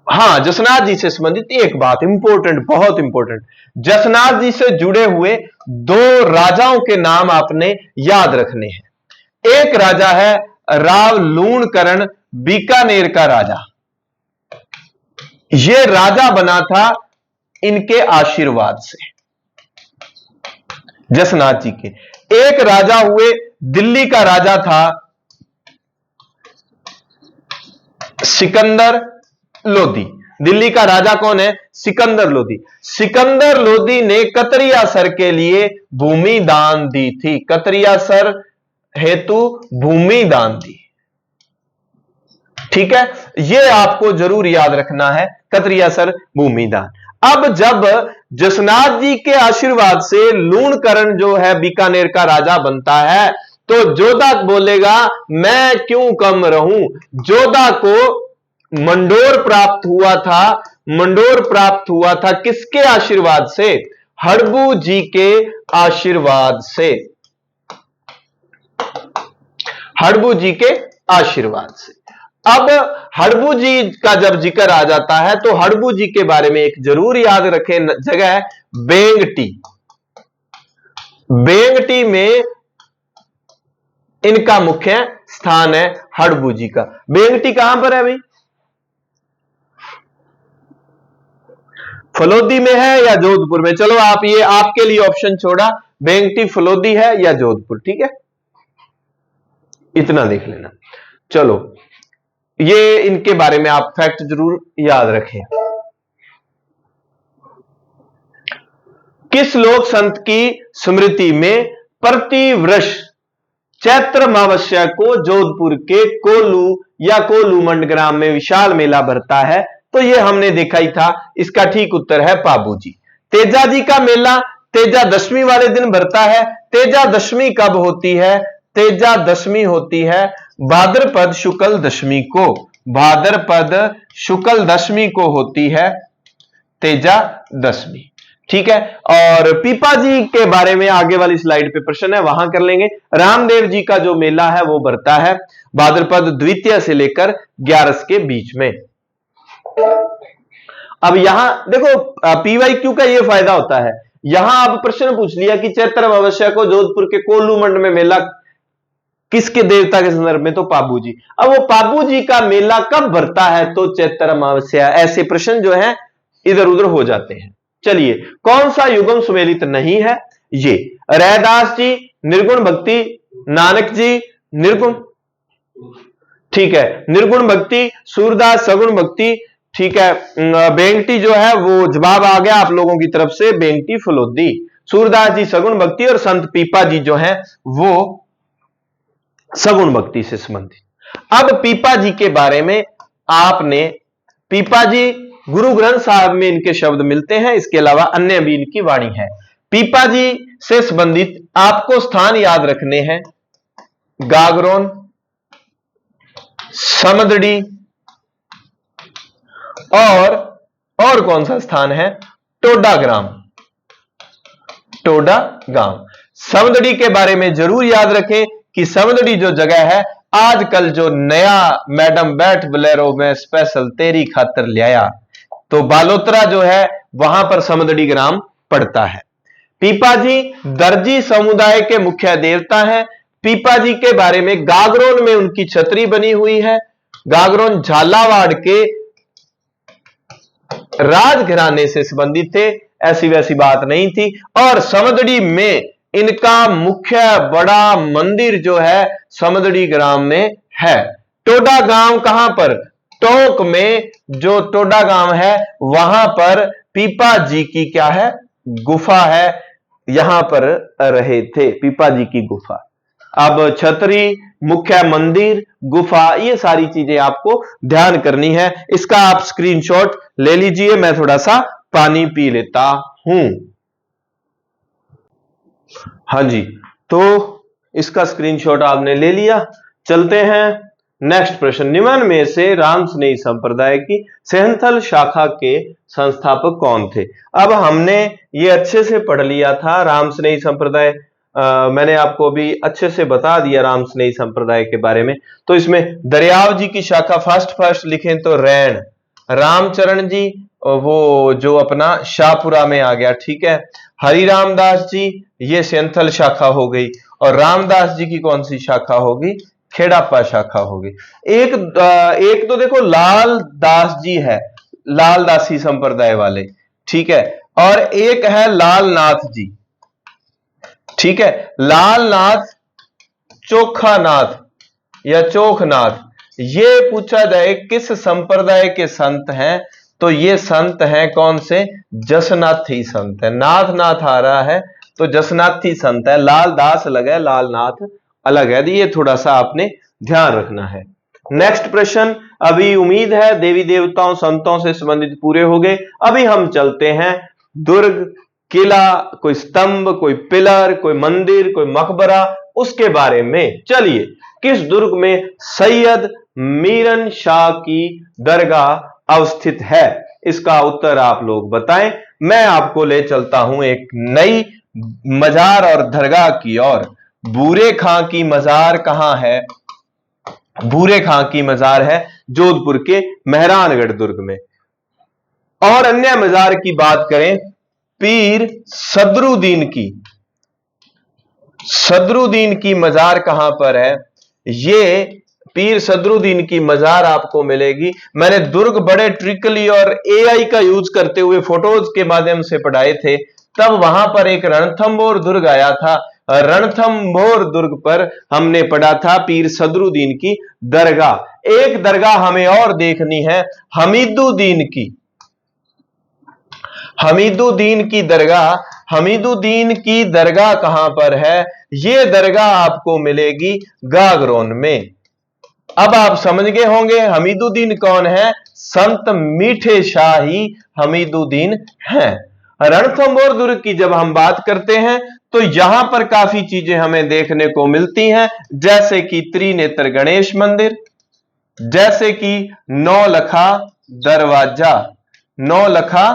हां, जसनाथ जी से संबंधित एक बात इंपॉर्टेंट, बहुत इंपॉर्टेंट, जसनाथ जी से जुड़े हुए 2 राजाओं के नाम आपने याद रखने हैं। एक राजा है राव लूणकरण, बीकानेर का राजा। यह राजा बना था इनके आशीर्वाद से, जसनाथ जी के। एक राजा हुए दिल्ली का राजा था सिकंदर लोदी। दिल्ली का राजा कौन है, सिकंदर लोदी। सिकंदर लोदी ने कतरिया सर के लिए भूमि दान दी थी, कतरिया सर हेतु भूमि दान दी। ठीक है, यह आपको जरूर याद रखना है, कतरिया सर भूमि दान। अब जब जसनाथ जी के आशीर्वाद से लूणकरण जो है बीकानेर का राजा बनता है, तो जोधा बोलेगा मैं क्यों कम रहूं। जोधा को मंडोर प्राप्त हुआ था, मंडोर प्राप्त हुआ था किसके आशीर्वाद से, हड़बू जी के आशीर्वाद से, हड़बू जी के आशीर्वाद से। अब हड़बू जी का जब जिक्र आ जाता है तो हड़बू जी के बारे में एक जरूर याद रखें जगह है बेंगटी। बेंगटी में इनका मुख्य स्थान है हड़बू जी का। बेंगटी कहां पर है भाई, फलोदी में है या जोधपुर में। चलो आप ये आपके लिए ऑप्शन छोड़ा, बेंगटी फलोदी है या जोधपुर, ठीक है, इतना देख लेना। चलो ये इनके बारे में आप फैक्ट जरूर याद रखें। किस लोक संत की स्मृति में प्रतिवर्ष चैत्र अमावस्या को जोधपुर के कोल्लू या कोल्लूमंड ग्राम में विशाल मेला भरता है, तो ये हमने देखा ही था, इसका ठीक उत्तर है पाबूजी। तेजा जी का मेला तेजा दशमी वाले दिन भरता है। तेजा दशमी कब होती है, तेजा दशमी होती है भाद्रपद शुक्ल दशमी को, भाद्रपद शुक्ल दशमी को होती है तेजा दशमी, ठीक है। और पीपा जी के बारे में आगे वाली स्लाइड पे प्रश्न है, वहां कर लेंगे। रामदेव जी का जो मेला है वो भरता है भाद्रपद द्वितीय से लेकर 11 के बीच में। अब यहां देखो पीवाईक्यू का ये फायदा होता है, यहां आप प्रश्न पूछ लिया कि चैत्र अमावस्या को जोधपुर के कोल्लूमंड में मेला किसके देवता के संदर्भ में, तो पाबू जी। अब वो पाबू जी का मेला कब भरता है, तो चैत्र अमावस्या। ऐसे प्रश्न जो है इधर उधर हो जाते हैं। चलिए कौन सा युगम सुमेलित नहीं है, ये रैदास जी निर्गुण भक्ति, नानक जी निर्गुण, ठीक है, निर्गुण भक्ति, सूरदास सगुण भक्ति, ठीक है। बेंगटी जो है वो जवाब आ गया आप लोगों की तरफ से, बेंगटी फलोदी, सूरदास जी सगुण भक्ति और संत पीपा जी जो है वो सगुण भक्ति से संबंधित। अब पीपा जी के बारे में आपने, पीपा जी गुरु ग्रंथ साहब में इनके शब्द मिलते हैं, इसके अलावा अन्य भी इनकी वाणी है। पीपा जी से संबंधित आपको स्थान याद रखने हैं, गागरोन, समदड़ी और कौन सा स्थान है, टोडाग्राम, टोडागाम। समदड़ी के बारे में जरूर याद रखें कि समदड़ी जो जगह है, आजकल जो नया मैडम बैठ बलेरो में स्पेशल तेरी खातर लिया, तो बालोतरा जो है वहां पर समदड़ी ग्राम पड़ता है। पीपा जी दर्जी समुदाय के मुख्य देवता हैं। पीपा जी के बारे में गागरोन में उनकी छतरी बनी हुई है। गागरोन झालावाड़ के राजघराने से संबंधित थे, ऐसी वैसी बात नहीं थी। और समदड़ी में इनका मुख्य बड़ा मंदिर जो है समदड़ी ग्राम में है। टोडा गांव कहां पर, टोंक में जो टोडा गांव है वहां पर पीपा जी की क्या है, गुफा है, यहां पर रहे थे पीपा जी की गुफा। अब छतरी, मुख्य मंदिर, गुफा, ये सारी चीजें आपको ध्यान करनी है। इसका आप स्क्रीनशॉट ले लीजिए, मैं थोड़ा सा पानी पी लेता हूं। हाँ जी, तो इसका स्क्रीनशॉट आपने ले लिया। चलते हैं नेक्स्ट प्रश्न। निम्न में से रामस्नेही संप्रदाय की सेहनथल शाखा के संस्थापक कौन थे? अब हमने ये अच्छे से पढ़ लिया था रामस्नेही संप्रदाय, मैंने आपको अभी अच्छे से बता दिया रामस्नेही संप्रदाय के बारे में। तो इसमें दरियाव जी की शाखा फर्स्ट लिखें तो रैन, रामचरण जी वो जो अपना शाहपुरा में आ गया, ठीक है। हरिराम दास जी ये सेंथल शाखा हो गई, और रामदास जी की कौन सी शाखा होगी, खेड़ापा शाखा होगी। एक तो देखो लाल दास जी है, लाल दासी संप्रदाय वाले, ठीक है, और एक है लालनाथ जी, ठीक है। लालनाथ, चोखानाथ या चोखनाथ, ये पूछा जाए किस संप्रदाय के संत हैं, तो ये संत हैं कौन से, जसनाथी संत है। नाथ आ रहा है तो जसनाथी संत है, लालदास अलग है, लालनाथ अलग है, ये थोड़ा सा आपने ध्यान रखना है। नेक्स्ट प्रश्न, अभी उम्मीद है देवी देवताओं संतों से संबंधित पूरे हो गए। अभी हम चलते हैं दुर्ग, किला, कोई स्तंभ, कोई पिलर, कोई मंदिर, कोई मकबरा, उसके बारे में। चलिए, किस दुर्ग में सैयद मीरन शाह की दरगाह अवस्थित है, इसका उत्तर आप लोग बताएं। मैं आपको ले चलता हूं एक नई मजार और दरगाह की ओर। बूरे खां की मजार कहां है, बूरे खां की मजार है जोधपुर के मेहरानगढ़ दुर्ग में। और अन्य मजार की बात करें, पीर सदरुद्दीन की मजार कहां पर है, ये पीर सदरुद्दीन की मजार आपको मिलेगी। मैंने दुर्ग बड़े ट्रिकली और एआई का यूज करते हुए फोटोज के माध्यम से पढ़ाए थे, तब वहां पर एक रणथंभौर दुर्ग आया था। रणथंभौर दुर्ग पर हमने पढ़ा था पीर सदरुद्दीन की दरगाह। एक दरगाह हमें और देखनी है, हमीदुद्दीन की, हमीदुद्दीन की दरगाह। हमीदुद्दीन की दरगाह कहां पर है, यह दरगाह आपको मिलेगी गागरोन में। अब आप समझ गए होंगे हमीदुद्दीन कौन है, संत मीठे शाह ही हमीदुद्दीन हैं। रणथंभौर दुर्ग की जब हम बात करते हैं तो यहां पर काफी चीजें हमें देखने को मिलती हैं, जैसे कि त्रिनेत्र गणेश मंदिर, जैसे कि नौलखा दरवाजा, नौलखा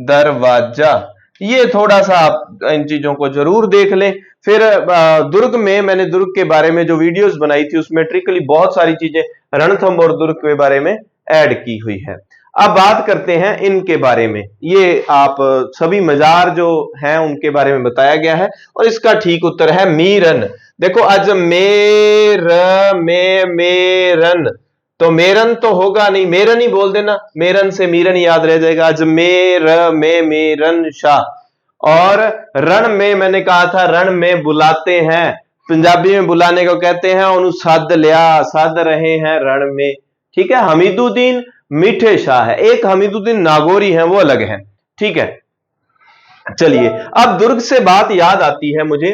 दरवाजा, ये थोड़ा सा आप इन चीजों को जरूर देख लें। फिर दुर्ग में मैंने दुर्ग के बारे में जो वीडियोस बनाई थी उसमें ट्रिकली बहुत सारी चीजें रणथंभौर दुर्ग के बारे में ऐड की हुई है। अब बात करते हैं इनके बारे में। ये आप सभी मजार जो हैं उनके बारे में बताया गया है, और इसका ठीक उत्तर है मीरन। देखो अजमेर में मेरन, तो मेरन तो होगा नहीं, मेरन ही बोल देना, मेरन से मीरन याद रह जाएगा। अजमेर में मेरन शाह। और रण में मैंने कहा था रण में बुलाते हैं, पंजाबी में बुलाने को कहते हैं, उन्हें सद लिया, सद रहे हैं रण में, ठीक है। हमीदुद्दीन मीठे शाह है, एक हमीदुद्दीन नागौरी है, वो अलग है, ठीक है। चलिए, अब दुर्ग से बात याद आती है मुझे,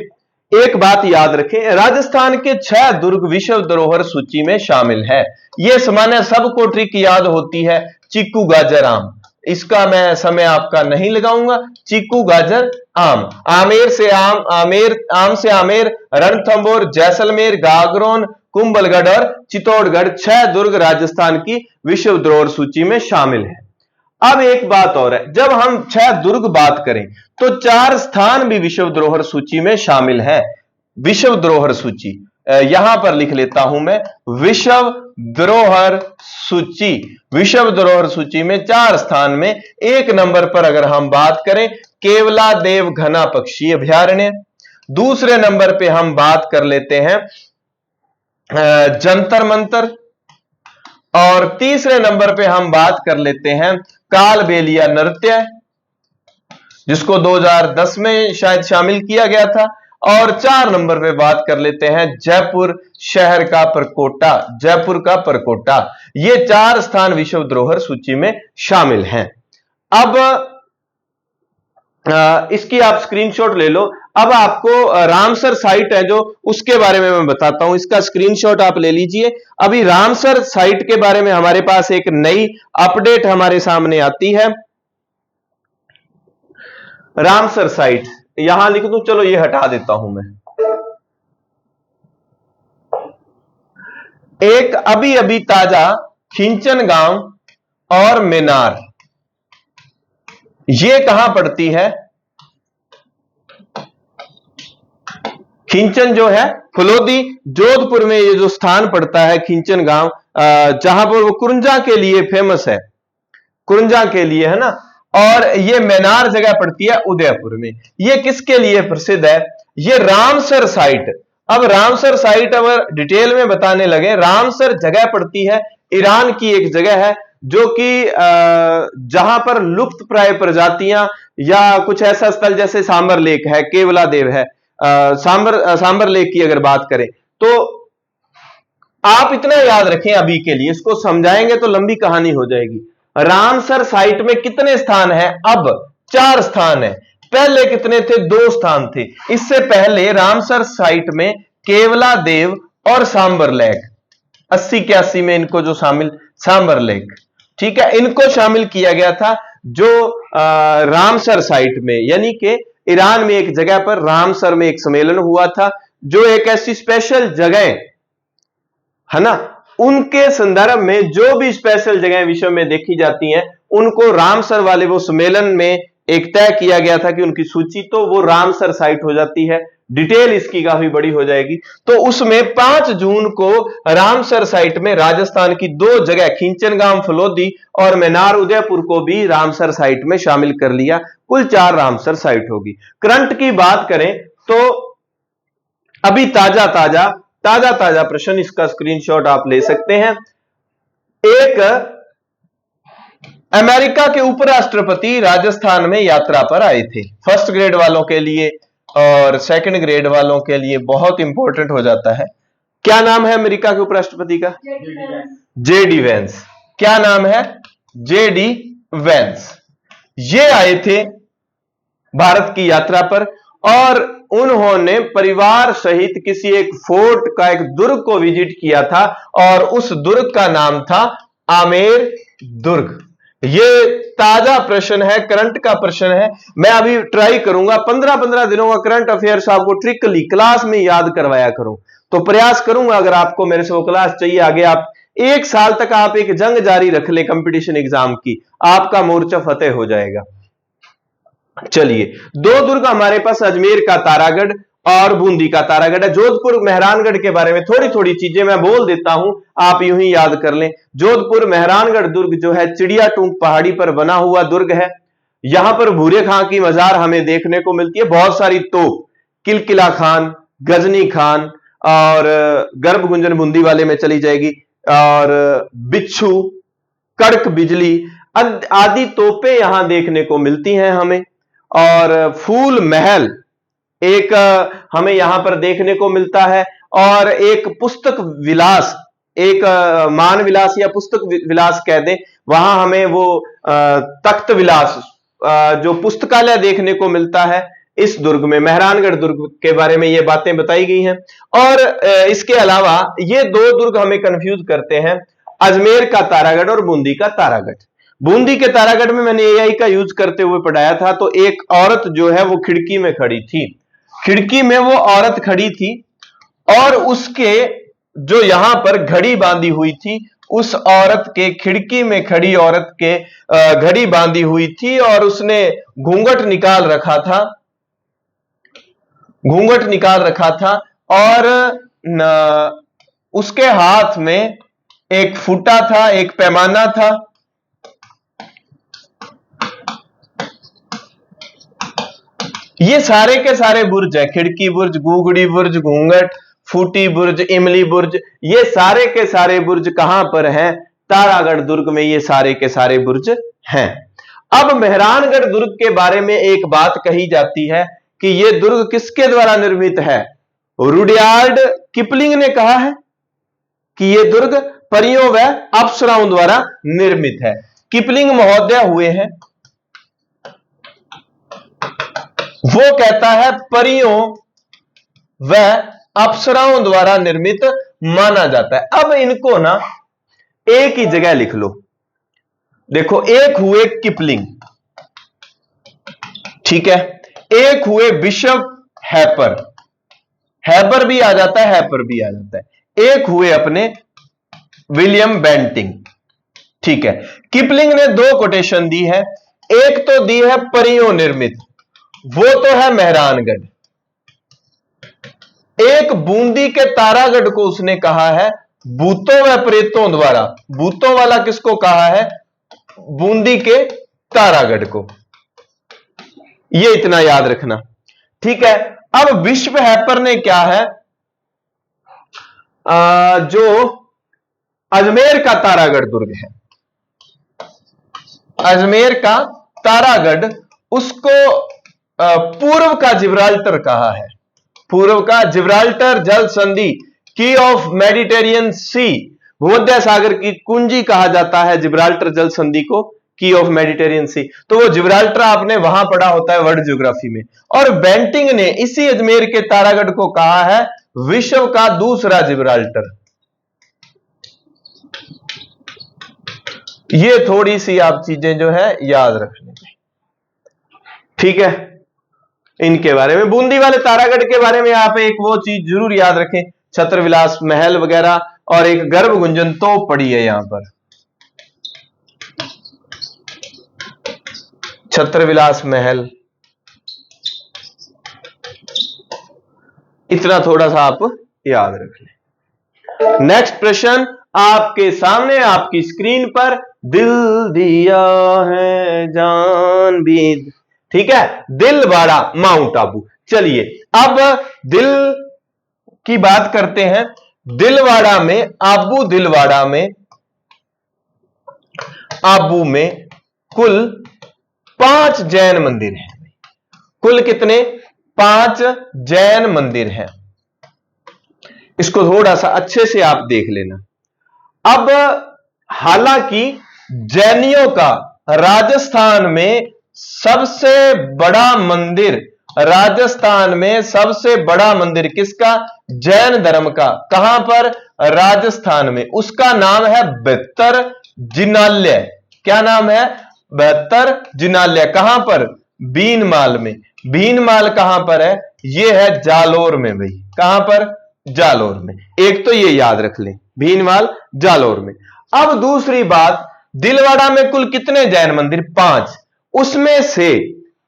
एक बात याद रखें, राजस्थान के 6 दुर्ग विश्व धरोहर सूची में शामिल है। यह सामान्य सबको ट्रिक याद होती है, चिक्कू गाजराम, इसका मैं समय आपका नहीं लगाऊंगा। चीकू, गाजर, आम। आमेर से आम, आम से आमेर, रणथंभौर, जैसलमेर, गागरोन, कुंभलगढ़ और चित्तौड़गढ़ 6 दुर्ग राजस्थान की विश्व धरोहर सूची में शामिल है। अब एक बात और है, जब हम 6 दुर्ग बात करें तो 4 स्थान भी विश्व धरोहर सूची में शामिल है। विश्व धरोहर सूची यहां पर लिख लेता हूं मैं, विश्व धरोहर सूची। विश्व धरोहर सूची में 4 स्थान में 1 नंबर पर अगर हम बात करें केवलादेव घना पक्षी अभयारण्य, दूसरे नंबर पे हम बात कर लेते हैं जंतर मंतर, और तीसरे नंबर पे हम बात कर लेते हैं कालबेलिया नृत्य, जिसको 2010 में शायद शामिल किया गया था, और 4 नंबर पे बात कर लेते हैं जयपुर शहर का परकोटा, जयपुर का परकोटा। ये 4 स्थान विश्व धरोहर सूची में शामिल हैं। अब इसकी आप स्क्रीनशॉट ले लो। अब आपको रामसर साइट है जो, उसके बारे में मैं बताता हूं, इसका स्क्रीनशॉट आप ले लीजिए। अभी रामसर साइट के बारे में हमारे पास एक नई अपडेट हमारे सामने आती है। रामसर साइट यहां लिख दूं, चलो ये हटा देता हूं मैं। एक अभी अभी ताजा खिंचन गांव और मेनार, ये कहां पड़ती है? खिंचन जो है फलोदी, जोधपुर में ये जो स्थान पड़ता है खिंचन गांव, जहां पर वो कुरंजा के लिए फेमस है, कुरंजा के लिए, है ना। और ये मेनार जगह पड़ती है उदयपुर में। ये किसके लिए प्रसिद्ध है? ये रामसर साइट। अब रामसर साइट अगर डिटेल में बताने लगे, रामसर जगह पड़ती है ईरान की एक जगह है, जो कि जहां पर लुप्त प्राय प्रजातियां या कुछ ऐसा स्थल जैसे सांबर लेक है, केवलादेव है, सांबर लेक की अगर बात करें तो आप इतना याद रखें अभी के लिए, इसको समझाएंगे तो लंबी कहानी हो जाएगी। रामसर साइट में कितने स्थान हैं? अब 4 स्थान है। पहले कितने थे? 2 स्थान थे। इससे पहले रामसर साइट में केवलादेव और सांबर लेक, 80-81 में इनको जो शामिल, सांबर लेक, ठीक है, इनको शामिल किया गया था जो रामसर साइट में, यानी कि ईरान में एक जगह पर रामसर में एक सम्मेलन हुआ था, जो एक ऐसी स्पेशल जगह है ना, उनके संदर्भ में जो भी स्पेशल जगह विश्व में देखी जाती हैं, उनको रामसर वाले वो सम्मेलन में एक तय किया गया था कि उनकी सूची, तो वो रामसर साइट हो जाती है। डिटेल इसकी काफी बड़ी हो जाएगी। तो उसमें 5 जून को रामसर साइट में राजस्थान की 2 जगह खिंचनगांव फलोदी और मेनार उदयपुर को भी रामसर साइट में शामिल कर लिया। कुल 4 रामसर साइट होगी। करंट की बात करें तो अभी ताजा प्रश्न, इसका स्क्रीनशॉट आप ले सकते हैं। एक अमेरिका के उपराष्ट्रपति राजस्थान में यात्रा पर आए थे। फर्स्ट ग्रेड वालों के लिए और सेकंड ग्रेड वालों के लिए बहुत इंपॉर्टेंट हो जाता है। क्या नाम है अमेरिका के उपराष्ट्रपति का? JD Vance. क्या नाम है? JD Vance. ये आए थे भारत की यात्रा पर और उन्होंने परिवार सहित किसी एक फोर्ट का, एक दुर्ग को विजिट किया था और उस दुर्ग का नाम था आमेर दुर्ग। ये ताजा प्रश्न है, करंट का प्रश्न है। मैं अभी ट्राई करूंगा 15-15 दिनों का करंट अफेयर्स आपको ट्रिकली क्लास में याद करवाया करूं, तो प्रयास करूंगा अगर आपको मेरे से वो क्लास चाहिए आगे, आप 1 साल तक आप एक जंग जारी रख ले कंपटीशन एग्जाम की, आपका मोर्चा फतेह हो जाएगा। चलिए, 2 दुर्ग हमारे पास, अजमेर का तारागढ़ और बूंदी का तारागढ़ है। जोधपुर मेहरानगढ़ के बारे में थोड़ी थोड़ी चीजें मैं बोल देता हूं, आप यूं ही याद कर लें। जोधपुर मेहरानगढ़ दुर्ग जो है चिड़िया टूंक पहाड़ी पर बना हुआ दुर्ग है। यहां पर भूरे खां की मजार हमें देखने को मिलती है। बहुत सारी तोप, किलकिला खान, गजनी खान और गर्भ गुंजन बूंदी वाले में चली जाएगी, और बिच्छू, कड़क बिजली आदि तोपें यहां देखने को मिलती हैं हमें। और फूल महल एक हमें यहां पर देखने को मिलता है, और एक पुस्तक विलास, एक मान विलास या पुस्तक विलास कह दें, वहां हमें वो तख्त विलास जो पुस्तकालय देखने को मिलता है इस दुर्ग में। मेहरानगढ़ दुर्ग के बारे में ये बातें बताई गई हैं। और इसके अलावा ये 2 दुर्ग हमें कंफ्यूज करते हैं, अजमेर का तारागढ़ और बूंदी का तारागढ़। बूंदी के तारागढ़ में मैंने एआई का यूज करते हुए पढ़ाया था, तो एक औरत जो है वो खिड़की में खड़ी थी, खिड़की में वो औरत खड़ी थी और उसके जो यहां पर घड़ी बांधी हुई थी, उस औरत के खिड़की में खड़ी औरत के घड़ी बांधी हुई थी और उसने घूंघट निकाल रखा था, घूंघट निकाल रखा था और उसके हाथ में एक फूटा था, एक पैमाना था। ये सारे के सारे बुर्ज है, खिड़की बुर्ज, गुगड़ी बुर्ज, घूंघट, फूटी बुर्ज, इमली बुर्ज, ये सारे के सारे बुर्ज कहां पर हैं? तारागढ़ दुर्ग में ये सारे के सारे बुर्ज हैं। अब मेहरानगढ़ दुर्ग के बारे में एक बात कही जाती है कि ये दुर्ग किसके द्वारा निर्मित है? रुडयार्ड किपलिंग ने कहा है कि ये दुर्ग परियों व अप्सराओं द्वारा निर्मित है। किपलिंग महोदय हुए हैं, वो कहता है परियों व अप्सराओं द्वारा निर्मित माना जाता है। अब इनको ना एक ही जगह लिख लो, देखो एक हुए किपलिंग, ठीक है, एक हुए बिशप हैपर, हैपर भी आ जाता है, हैपर भी आ जाता है, एक हुए अपने विलियम बेंटिंग, ठीक है। किपलिंग ने दो कोटेशन दी है, एक तो दी है परियों निर्मित, वो तो है मेहरानगढ़, एक बूंदी के तारागढ़ को उसने कहा है भूतों व प्रेतों द्वारा। भूतों वाला किसको कहा है? बूंदी के तारागढ़ को, ये इतना याद रखना, ठीक है। अब विश्व हैपर ने क्या है, जो अजमेर का तारागढ़ दुर्ग है, अजमेर का तारागढ़, उसको पूर्व का जिब्राल्टर कहा है, पूर्व का जिब्राल्टर जल संधि, की ऑफ मेडिटेरियन सी, भूमध्य सागर की कुंजी कहा जाता है जिब्राल्टर जल संधि को, की ऑफ मेडिटेरियन सी। तो वो जिब्राल्टर आपने वहां पढ़ा होता है वर्ल्ड ज्योग्राफी में। और बेंटिंग ने इसी अजमेर के तारागढ़ को कहा है विश्व का दूसरा जिब्राल्टर। ये थोड़ी सी आप चीजें जो है याद रख लें, ठीक है। इनके बारे में, बूंदी वाले तारागढ़ के बारे में आप एक वो चीज जरूर याद रखें, छत्रविलास महल वगैरह, और एक गर्भ गुंजन तो पड़ी है यहां पर, छत्रविलास महल, इतना थोड़ा सा आप याद रख लें। नेक्स्ट प्रश्न आपके सामने आपकी स्क्रीन पर, दिल दिया है जान भी, ठीक है, दिलवाड़ा माउंट आबू। चलिए अब दिल की बात करते हैं। दिलवाड़ा में, आबू दिलवाड़ा में, आबू में कुल 5 जैन मंदिर हैं। कुल कितने? 5 जैन मंदिर हैं। इसको थोड़ा सा अच्छे से आप देख लेना। अब हालांकि जैनियों का राजस्थान में सबसे बड़ा मंदिर, राजस्थान में सबसे बड़ा मंदिर किसका? जैन धर्म का। कहां पर? राजस्थान में। उसका नाम है बेहतर जिनालय। क्या नाम है? बेहतर जिनालय। कहां पर? भीनमाल में। भीनमाल कहां पर है? यह है जालोर में भाई। कहां पर? जालोर में। एक तो ये याद रख लें, भीनमाल जालोर में। अब दूसरी बात, दिलवाड़ा में कुल कितने जैन मंदिर? 5। उसमें से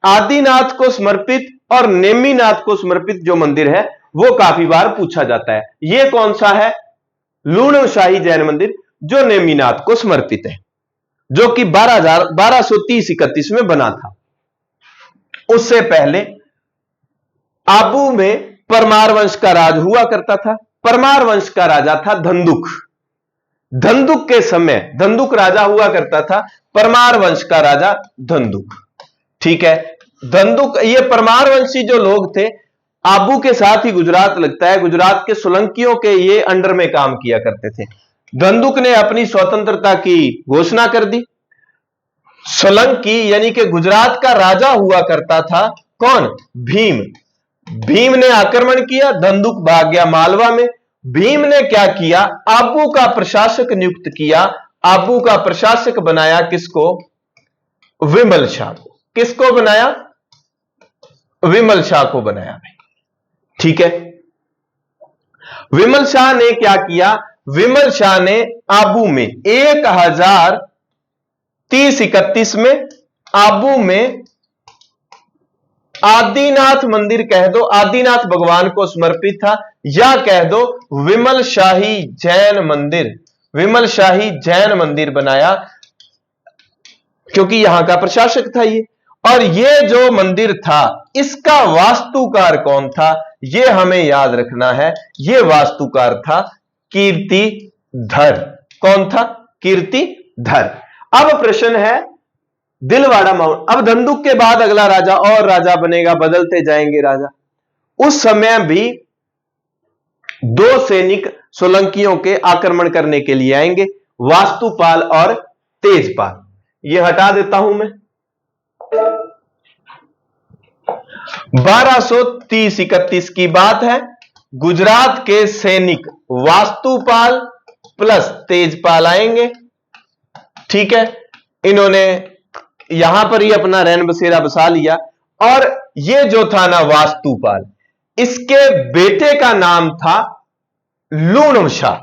आदिनाथ को समर्पित और नेमिनाथ को समर्पित जो मंदिर है वो काफी बार पूछा जाता है। ये कौन सा है? लूणशाही जैन मंदिर, जो नेमिनाथ को समर्पित है, जो कि 1230-31 में बना था। उससे पहले आबू में परमार वंश का राज हुआ करता था। परमार वंश का राजा था धंधुक। धंधुक के समय धंधुक राजा हुआ करता था, परमार वंश का राजा धंधुक, ठीक है। धंधुक, ये परमार वंशी जो लोग थे, आबू के साथ ही गुजरात लगता है, गुजरात के सोलंकियों के ये अंडर में काम किया करते थे। धंधुक ने अपनी स्वतंत्रता की घोषणा कर दी। सोलंकी यानी कि गुजरात का राजा हुआ करता था कौन? भीम। भीम ने आक्रमण किया, धंधुक भाग गया मालवा में। भीम ने क्या किया? आबू का प्रशासक नियुक्त किया आबू का प्रशासक बनाया किसको? विमल शाह को। किसको बनाया? विमल शाह को बनाया भाई। ठीक है, विमल शाह ने क्या किया? विमल शाह ने आबू में 1030-31 में आबू में आदिनाथ मंदिर कह दो, आदिनाथ भगवान को समर्पित था, या कह दो विमल शाही जैन मंदिर, विमल शाही जैन मंदिर बनाया, क्योंकि यहां का प्रशासक था ये। और ये जो मंदिर था इसका वास्तुकार कौन था? ये हमें याद रखना है। ये वास्तुकार था कीर्तिधर। कौन था? कीर्तिधर। अब प्रश्न है दिलवाड़ा माउंट। अब धंधुक के बाद अगला राजा और राजा बनेगा, बदलते जाएंगे राजा। उस समय भी दो सैनिक सोलंकियों के आक्रमण करने के लिए आएंगे, वास्तुपाल और तेजपाल। ये हटा देता हूं मैं। 1230-31 की बात है। गुजरात के सैनिक वास्तुपाल प्लस तेजपाल आएंगे। ठीक है, इन्होंने यहां पर ही अपना रैन बसेरा बसा लिया। और ये जो था ना वास्तुपाल, इसके बेटे का नाम था लूणव शाह।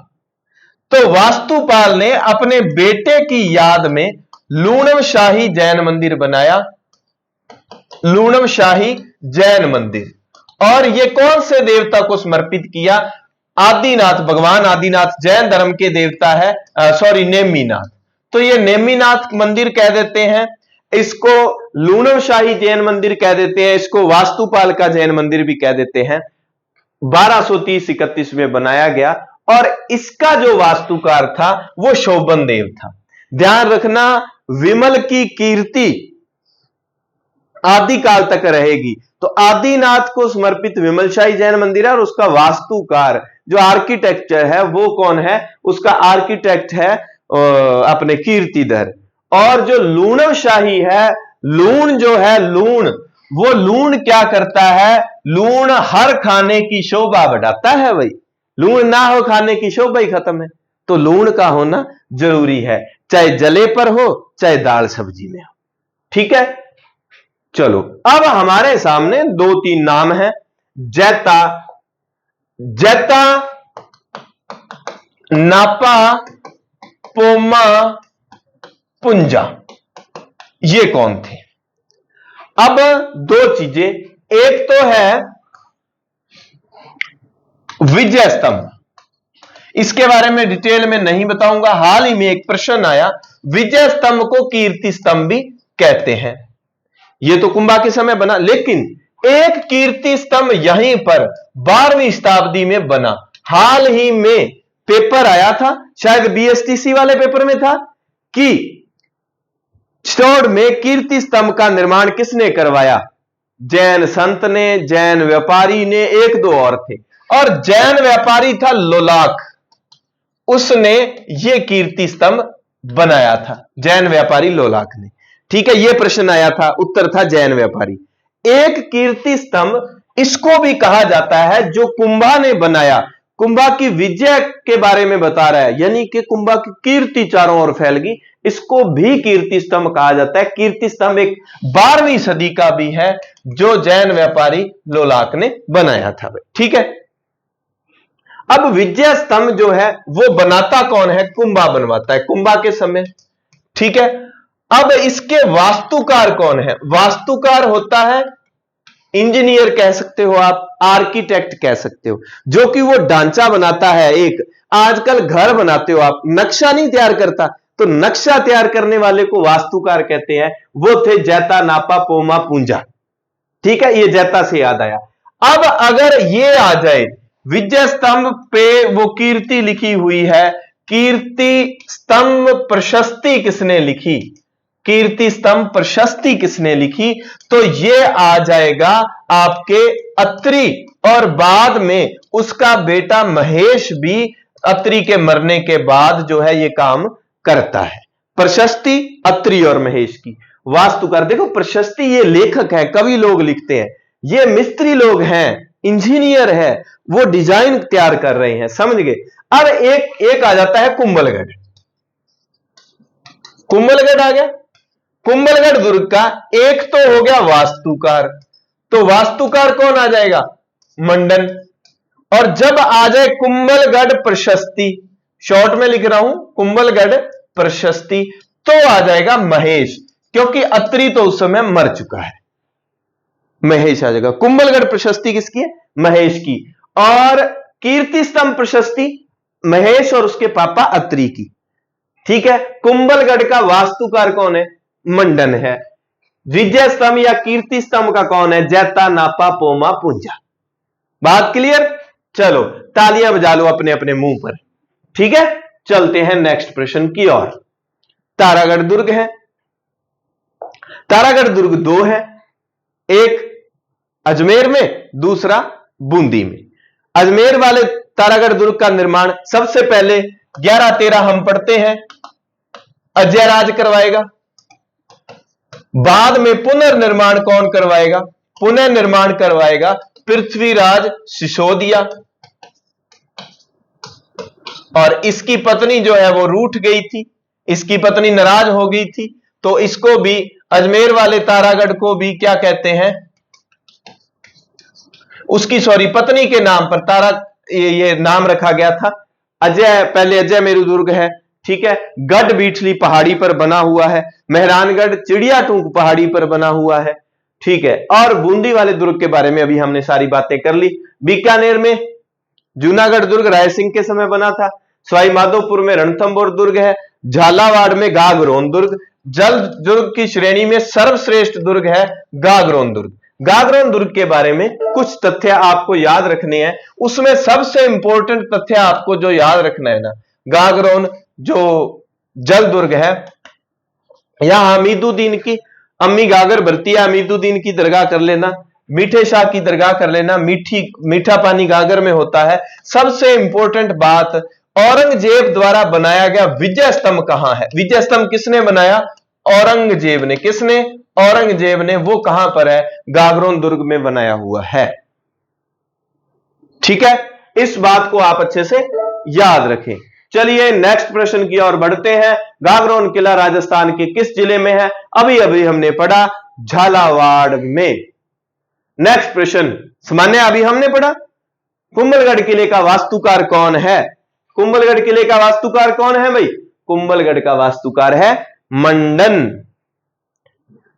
तो वास्तुपाल ने अपने बेटे की याद में लूणव शाही जैन मंदिर बनाया, लूणव शाही जैन मंदिर। और ये कौन से देवता को समर्पित किया? आदिनाथ, भगवान आदिनाथ जैन धर्म के देवता है, सॉरी नेमीनाथ। तो ये नेमीनाथ मंदिर कह देते हैं, इसको लूणव शाही जैन मंदिर कह देते हैं, इसको वास्तुपाल का जैन मंदिर भी कह देते हैं। 1230-31 में बनाया गया। और इसका जो वास्तुकार था वो शोभन देव था। ध्यान रखना, विमल की कीर्ति आदिकाल तक रहेगी। तो आदिनाथ को समर्पित विमल शाही जैन मंदिर है, और उसका वास्तुकार जो आर्किटेक्चर है वो कौन है? उसका आर्किटेक्ट है अपने कीर्तिधर। और जो लूणव शाही है, लूण जो है, लूण, वो लूण क्या करता है? लूण हर खाने की शोभा बढ़ाता है भाई। लूण ना हो खाने की शोभा ही खत्म है। तो लूण का होना जरूरी है, चाहे जले पर हो चाहे दाल सब्जी में हो। ठीक है, चलो अब हमारे सामने 2-3 नाम हैं। जैता, जैता, नापा, पोमा, पुंजा, ये कौन थे? अब दो चीजें, एक तो है विजय स्तंभ, इसके बारे में डिटेल में नहीं बताऊंगा। हाल ही में एक प्रश्न आया, विजय स्तंभ को कीर्ति स्तंभ भी कहते हैं। ये तो कुंभा के समय बना, लेकिन एक कीर्ति स्तंभ यहीं पर 12वीं शताब्दी में बना। हाल ही में पेपर आया था, शायद बीएसटीसी वाले पेपर में था, कि चित्तौड़ में कीर्ति स्तंभ का निर्माण किसने करवाया? जैन संत ने, जैन व्यापारी ने, एक दो और थे। और जैन व्यापारी था लोलाक, उसने ये कीर्ति स्तंभ बनाया था, जैन व्यापारी लोलाक ने। ठीक है, यह प्रश्न आया था, उत्तर था जैन व्यापारी। एक कीर्ति स्तंभ इसको भी कहा जाता है जो कुंभा ने बनाया, कुंभा की विजय के बारे में बता रहा है, यानी कि कुंभा की कीर्ति चारों ओर फैल गई, इसको भी कीर्ति स्तंभ कहा जाता है। कीर्ति स्तंभ एक 12वीं सदी का भी है जो जैन व्यापारी लोलाक ने बनाया था। ठीक है, अब विजय स्तंभ जो है वो बनाता कौन है? कुंभा बनवाता है, कुंभा के समय। ठीक है, अब इसके वास्तुकार कौन है? वास्तुकार होता है, इंजीनियर कह सकते हो आप, आर्किटेक्ट कह सकते हो, जो कि वो ढांचा बनाता है। एक आजकल घर बनाते हो आप, नक्शा नहीं तैयार करता, तो नक्शा तैयार करने वाले को वास्तुकार कहते हैं। वो थे जैता, नापा, पोमा, पुंजा। ठीक है, ये जैता से याद आया। अब अगर ये आ जाए, विजय स्तंभ पे वो कीर्ति लिखी हुई है, कीर्ति स्तंभ प्रशस्ति किसने लिखी? कीर्ति स्तंभ प्रशस्ति किसने लिखी? तो ये आ जाएगा आपके अत्रि, और बाद में उसका बेटा महेश भी अत्रि के मरने के बाद जो है ये काम करता है। प्रशस्ति अत्रि और महेश की। वास्तुकार देखो, प्रशस्ति ये लेखक है, कवि लोग लिखते हैं, ये मिस्त्री लोग हैं, इंजीनियर है, वो डिजाइन तैयार कर रहे हैं। समझ गए? अब एक आ जाता है कुंभलगढ़। कुंभलगढ़ आ गया। कुंभलगढ़ दुर्ग का एक तो हो गया वास्तुकार, तो वास्तुकार कौन आ जाएगा? मंडन। और जब आ जाए कुंभलगढ़ प्रशस्ति, शॉर्ट में लिख रहा हूं कुंभलगढ़ प्रशस्ति, तो आ जाएगा महेश, क्योंकि अत्रि तो उस समय मर चुका है, महेश आ जाएगा। कुंभलगढ़ प्रशस्ति किसकी है? महेश की। और कीर्ति स्तंभ प्रशस्ति महेश और उसके पापा अत्रि की। ठीक है, कुंभलगढ़ का वास्तुकार कौन है? मंडन है। विजय स्तंभ या कीर्ति स्तंभ का कौन है? जैता, नापा, पोमा, पुंजा। बात क्लियर? चलो तालियां बजा लो अपने अपने मुंह पर। ठीक है, चलते हैं नेक्स्ट प्रश्न की ओर। तारागढ़ दुर्ग है, तारागढ़ दुर्ग दो है, एक अजमेर में, दूसरा बूंदी में। अजमेर वाले तारागढ़ दुर्ग का निर्माण सबसे पहले 1113 हम पढ़ते हैं अजयराज करवाएगा। बाद में पुनर्निर्माण कौन करवाएगा? पुनर्निर्माण करवाएगा पृथ्वीराज सिसोदिया। और इसकी पत्नी जो है वो रूठ गई थी, इसकी पत्नी नाराज हो गई थी, तो इसको भी, अजमेर वाले तारागढ़ को भी क्या कहते हैं? उसकी पत्नी के नाम पर तारा ये नाम रखा गया था। अजय, पहले अजय मेरू दुर्ग है, ठीक है, गढ़ बीठली पहाड़ी पर बना हुआ है, मेहरानगढ़ चिड़िया टूंक पहाड़ी पर बना हुआ है, ठीक है। और बूंदी वाले दुर्ग के बारे में अभी हमने सारी बातें कर ली। बीकानेर में जूनागढ़ दुर्ग राय सिंह के समय बना था। सवाई माधोपुर में रणथंभौर दुर्ग है। झालावाड़ में गागरोन दुर्ग। जल दुर्ग की श्रेणी में सर्वश्रेष्ठ दुर्ग है गागरोन दुर्ग। गागरोन दुर्ग के बारे में कुछ तथ्य आपको याद रखने हैं। उसमें सबसे इंपॉर्टेंट तथ्य आपको जो याद रखना है ना, गागरोन जो जल दुर्ग है, यहां हमीदुद्दीन की अम्मी गागर भरती है, हमीदुद्दीन की दरगाह कर लेना, मीठे शाह की दरगाह कर लेना, मीठा पानी गागर में होता है। सबसे इंपॉर्टेंट बात, औरंगजेब द्वारा बनाया गया विजय स्तंभ कहां है? विजय स्तंभ किसने बनाया? औरंगजेब ने। किसने? औरंगजेब ने। वो कहां पर है? गागरोन दुर्ग में बनाया हुआ है। ठीक है, इस बात को आप अच्छे से याद रखें। चलिए नेक्स्ट प्रश्न की ओर बढ़ते हैं। गागरोन किला राजस्थान के किस जिले में है? अभी अभी हमने पढ़ा झालावाड़ में। नेक्स्ट प्रश्न सामान्य अभी हमने पढ़ा। कुंभलगढ़ किले का वास्तुकार कौन है? कुंभलगढ़ किले का वास्तुकार कौन है भाई? कुंभलगढ़ का वास्तुकार है मंडन।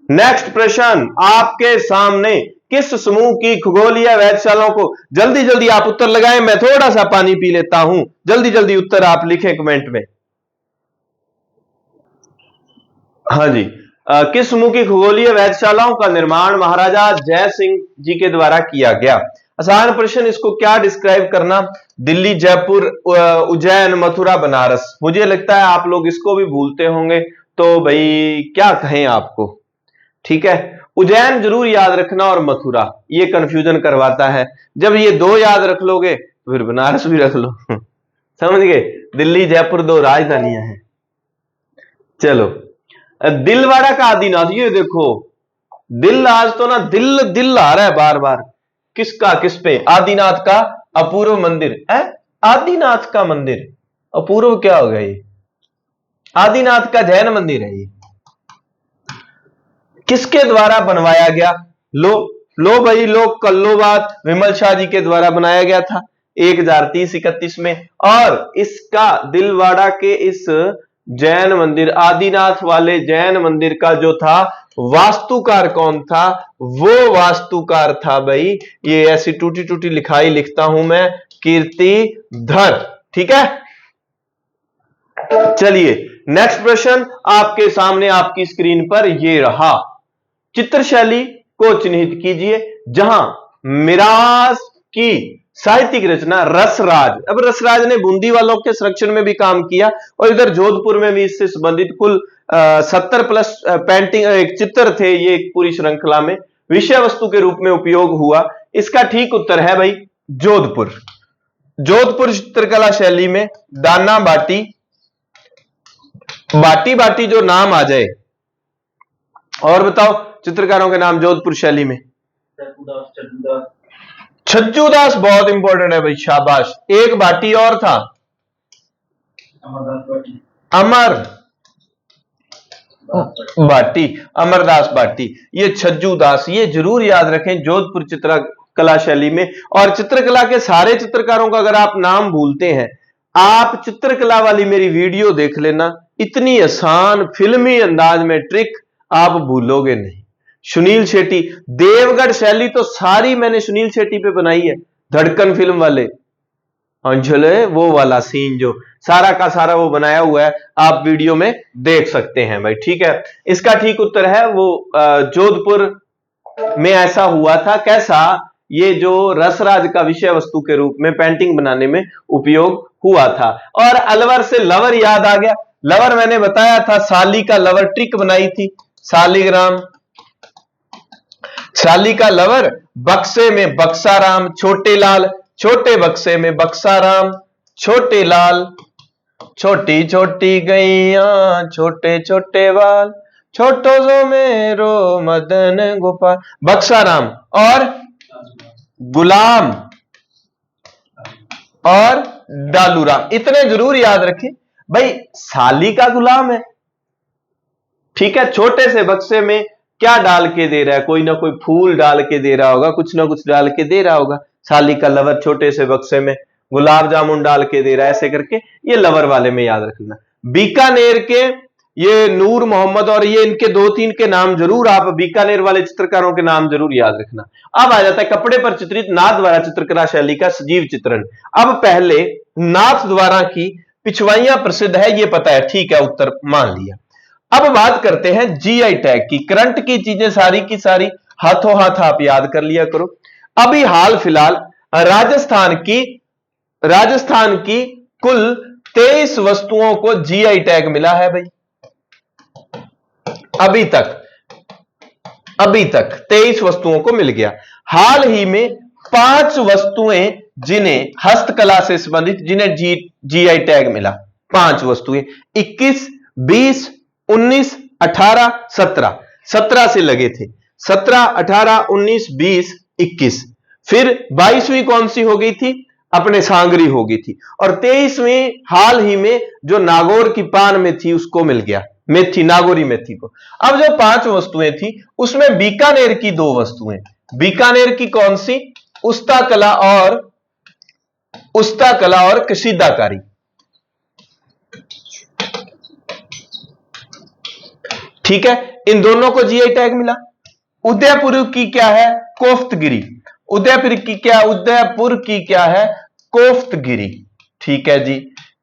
नेक्स्ट प्रश्न आपके सामने, किस समूह की खगोलीय वेधशालाओं को, जल्दी जल्दी आप उत्तर लगाएं, मैं थोड़ा सा पानी पी लेता हूं, जल्दी जल्दी उत्तर आप लिखें कमेंट में। हाँ जी, किस समूह की खगोलीय वेधशालाओं का निर्माण महाराजा जय सिंह जी के द्वारा किया गया? आसान प्रश्न, इसको क्या डिस्क्राइब करना? दिल्ली, जयपुर, उज्जैन, मथुरा, बनारस। मुझे लगता है आप लोग इसको भी भूलते होंगे, तो भाई क्या कहें आपको। ठीक है, उज्जैन जरूर याद रखना और मथुरा, ये कंफ्यूजन करवाता है। जब ये दो याद रख लोगे तो फिर बनारस भी रख लो समझ गए? दिल्ली जयपुर दो राजधानियां हैं। चलो, दिलवाड़ा का आदिनाथ, ये देखो दिल, आज तो ना दिल दिल आ रहा है बार बार। किसका? किस पे? आदिनाथ का अपूर्व मंदिर है। आदिनाथ का मंदिर अपूर्व क्या हो गया? ये आदिनाथ का जैन मंदिर है। ये किसके द्वारा बनवाया गया? लो भाई, लो कर लो बात। विमल शाह जी के द्वारा बनाया गया था 1030-31 में। और इसका दिलवाड़ा के इस जैन मंदिर, आदिनाथ वाले जैन मंदिर का जो था वास्तुकार कौन था? वो वास्तुकार था भाई, ये ऐसी टूटी टूटी लिखाई लिखता हूं मैं, कीर्तिधर। ठीक है, चलिए नेक्स्ट प्रश्न आपके सामने आपकी स्क्रीन पर ये रहा। चित्रशैली को चिन्हित कीजिए जहां मिराज की साहित्यिक रचना रसराज। अब रसराज ने बूंदी वालों के संरक्षण में भी काम किया और इधर जोधपुर में भी इससे संबंधित कुल 70+ पेंटिंग, एक चित्र थे ये पूरी श्रृंखला में, विषय वस्तु के रूप में उपयोग हुआ। इसका ठीक उत्तर है भाई जोधपुर। जोधपुर चित्रकला शैली में दाना बाटी, बाटी बाटी जो नाम आ जाए। और बताओ चित्रकारों के नाम जोधपुर शैली में। छज्जूदास बहुत इंपॉर्टेंट है भाई, शाबाश। एक बाटी और था अमर, भाटी, अमरदास भाटी, ये छज्जू दास, ये जरूर याद रखें जोधपुर चित्रकला शैली में। और चित्रकला के सारे चित्रकारों का अगर आप नाम भूलते हैं, आप चित्रकला वाली मेरी वीडियो देख लेना, इतनी आसान फिल्मी अंदाज में ट्रिक आप भूलोगे नहीं। सुनील शेट्टी, देवगढ़ शैली तो सारी मैंने सुनील शेट्टी पे बनाई है, धड़कन फिल्म वाले अंजले वो वाला सीन जो सारा का सारा वो बनाया हुआ है, आप वीडियो में देख सकते हैं भाई, ठीक है। इसका ठीक उत्तर है वो जोधपुर में ऐसा हुआ था। कैसा? ये जो रसराज का विषय वस्तु के रूप में पेंटिंग बनाने में उपयोग हुआ था। और अलवर से लवर याद आ गया। लवर मैंने बताया था, साली का लवर ट्रिक बनाई थी, सालीग्राम, साली का लवर, बक्से में बक्साराम, छोटे लाल, छोटे बक्से में बक्साराम, छोटे लाल, छोटी छोटी गैया, छोटे छोटे बाल, छोटो जो मेरो मदन गोपाल, बक्साराम और गुलाम और डालूराम, इतने जरूर याद रखें भाई। साली का गुलाम है, ठीक है, छोटे से बक्से में क्या डाल के दे रहा है, कोई ना कोई फूल डाल के दे रहा होगा, कुछ ना कुछ डाल के दे रहा होगा। साली का लवर छोटे से बक्से में गुलाब जामुन डाल के दे रहा है, ऐसे करके ये लवर वाले में याद रखना। बीकानेर के ये नूर मोहम्मद और ये इनके दो तीन के नाम जरूर आप बीकानेर वाले चित्रकारों के नाम जरूर याद रखना। अब आ जाता है कपड़े पर चित्रित नाथ द्वारा चित्रकला शैली का सजीव चित्रण। अब पहले नाथ द्वारा की पिछवाइयां प्रसिद्ध है, ये पता है, ठीक है, उत्तर मान लिया। अब बात करते हैं जीआई टैग की। करंट की चीजें सारी की सारी हाथों हाथ आप याद कर लिया करो। अभी हाल फिलहाल राजस्थान की कुल 23 वस्तुओं को जीआई टैग मिला है भाई। अभी तक 23 वस्तुओं को मिल गया। हाल ही में 5 वस्तुएं जिन्हें हस्तकला से संबंधित जिन्हें जीआई टैग मिला, 5 वस्तुएं, 21, 20, 19, 18, 17, 17 से लगे थे, 17, 18, 19, 20, 21, फिर 22वीं कौन सी हो गई थी? अपने सांगरी हो गई थी। और 23वीं हाल ही में जो नागौर की पान में थी उसको मिल गया, मेथी, नागौरी मेथी को। अब जो 5 वस्तुएं थी उसमें बीकानेर की 2 वस्तुएं, बीकानेर की कौन सी? उस्ता कला और कशीदाकारी, ठीक है, इन दोनों को जीआई टैग मिला। उदयपुर की क्या है? कोफ्तगिरी। उदयपुर की क्या है? कोफ्तगिरी, ठीक है जी।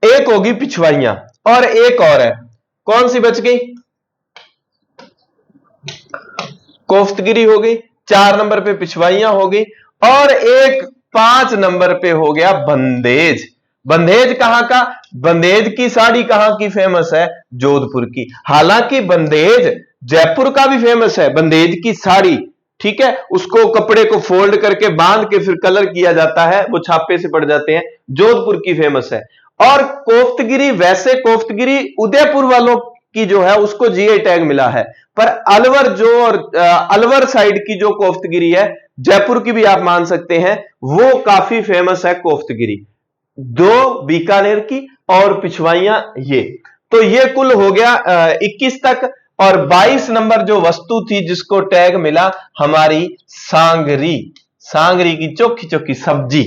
एक होगी पिछवाइयां और एक और है, कौन सी बच गई? कोफ्तगिरी हो गई, 4 नंबर पे पिछवाइयां हो गई, और एक 5 नंबर पे हो गया बंदेज। बंदेज कहां का? बंदेज की साड़ी कहां की फेमस है? जोधपुर की। हालांकि बंदेज जयपुर का भी फेमस है, बंदेज की साड़ी, ठीक है, उसको कपड़े को फोल्ड करके बांध के फिर कलर किया जाता है, वो छापे से पड़ जाते हैं, जोधपुर की फेमस है। और कोफ्तगिरी, वैसे कोफ्तगिरी उदयपुर वालों की जो है उसको जीआई टैग मिला है, पर अलवर साइड की जो कोफ्तगिरी है, जयपुर की भी आप मान सकते हैं, वो काफी फेमस है कोफ्तगिरी। 2 बीकानेर की और पिछवाइयां ये, तो ये कुल हो गया 21 तक। और 22 नंबर जो वस्तु थी जिसको टैग मिला, हमारी सांगरी, सांगरी की चोखी चोखी सब्जी।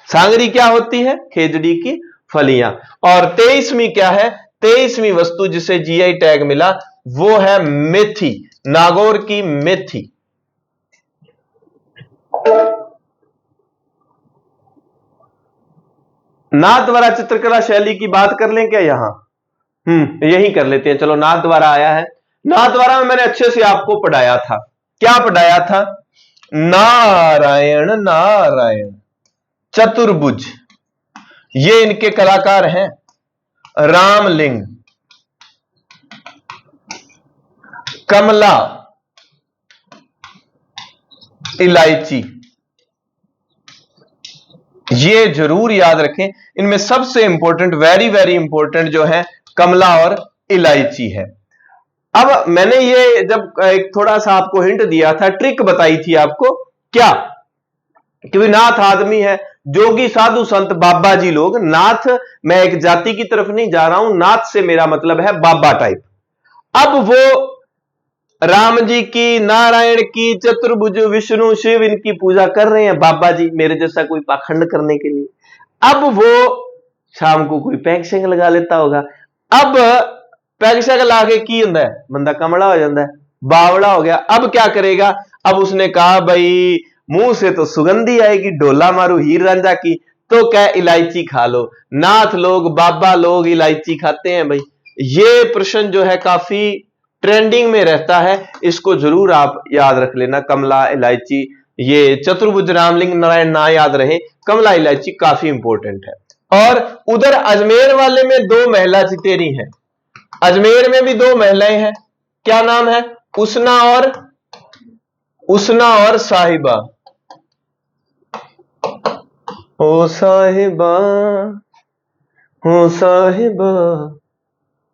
सांगरी क्या होती है? खेजड़ी की फलियां। और 23वीं क्या है? 23वीं वस्तु जिसे जीआई टैग मिला वो है मेथी, नागौर की मेथी। नाथ द्वारा चित्रकला शैली की बात कर लें क्या यहां? यही कर लेते हैं, चलो। नाथ द्वारा आया है, नाथ द्वारा में मैंने अच्छे से आपको पढ़ाया था। क्या पढ़ाया था? नारायण नारायण चतुर्भुज, ये इनके कलाकार हैं। रामलिंग, कमला, इलायची, ये जरूर याद रखें। इनमें सबसे इंपॉर्टेंट, वेरी वेरी इंपॉर्टेंट जो है कमला और इलायची है। अब मैंने ये जब एक थोड़ा सा आपको हिंट दिया था, ट्रिक बताई थी आपको, क्या? क्योंकि नाथ आदमी है, जोगी साधु संत बाबा जी लोग। नाथ, मैं एक जाति की तरफ नहीं जा रहा हूं, नाथ से मेरा मतलब है बाबा टाइप। अब वो राम जी की, नारायण की, चतुर्भुज, विष्णु, शिव, इनकी पूजा कर रहे हैं बाबा जी मेरे जैसा कोई पाखंड करने के लिए। अब वो शाम को कोई पैग शैग लगा लेता होगा। अब पैग शैग ला के की होता है, बंदा कमला हो जाता है, बावड़ा हो गया। अब क्या करेगा? अब उसने कहा भाई मुंह से तो सुगंधी आएगी, डोला मारू हीर रांझा की, तो क्या इलायची खा लो। नाथ लोग, बाबा लोग इलायची खाते हैं भाई। ये प्रश्न जो है काफी ट्रेंडिंग में रहता है, इसको जरूर आप याद रख लेना। कमला, इलायची, ये चतुर्भुज, रामलिंग, नारायण ना याद रहे, कमला इलायची काफी इंपॉर्टेंट है। और उधर अजमेर वाले में 2 महिला चितेरी हैं। अजमेर में भी 2 महिलाएं हैं, क्या नाम है? उसना और साहिबा। ओ साहिबा, ओ साहिबा,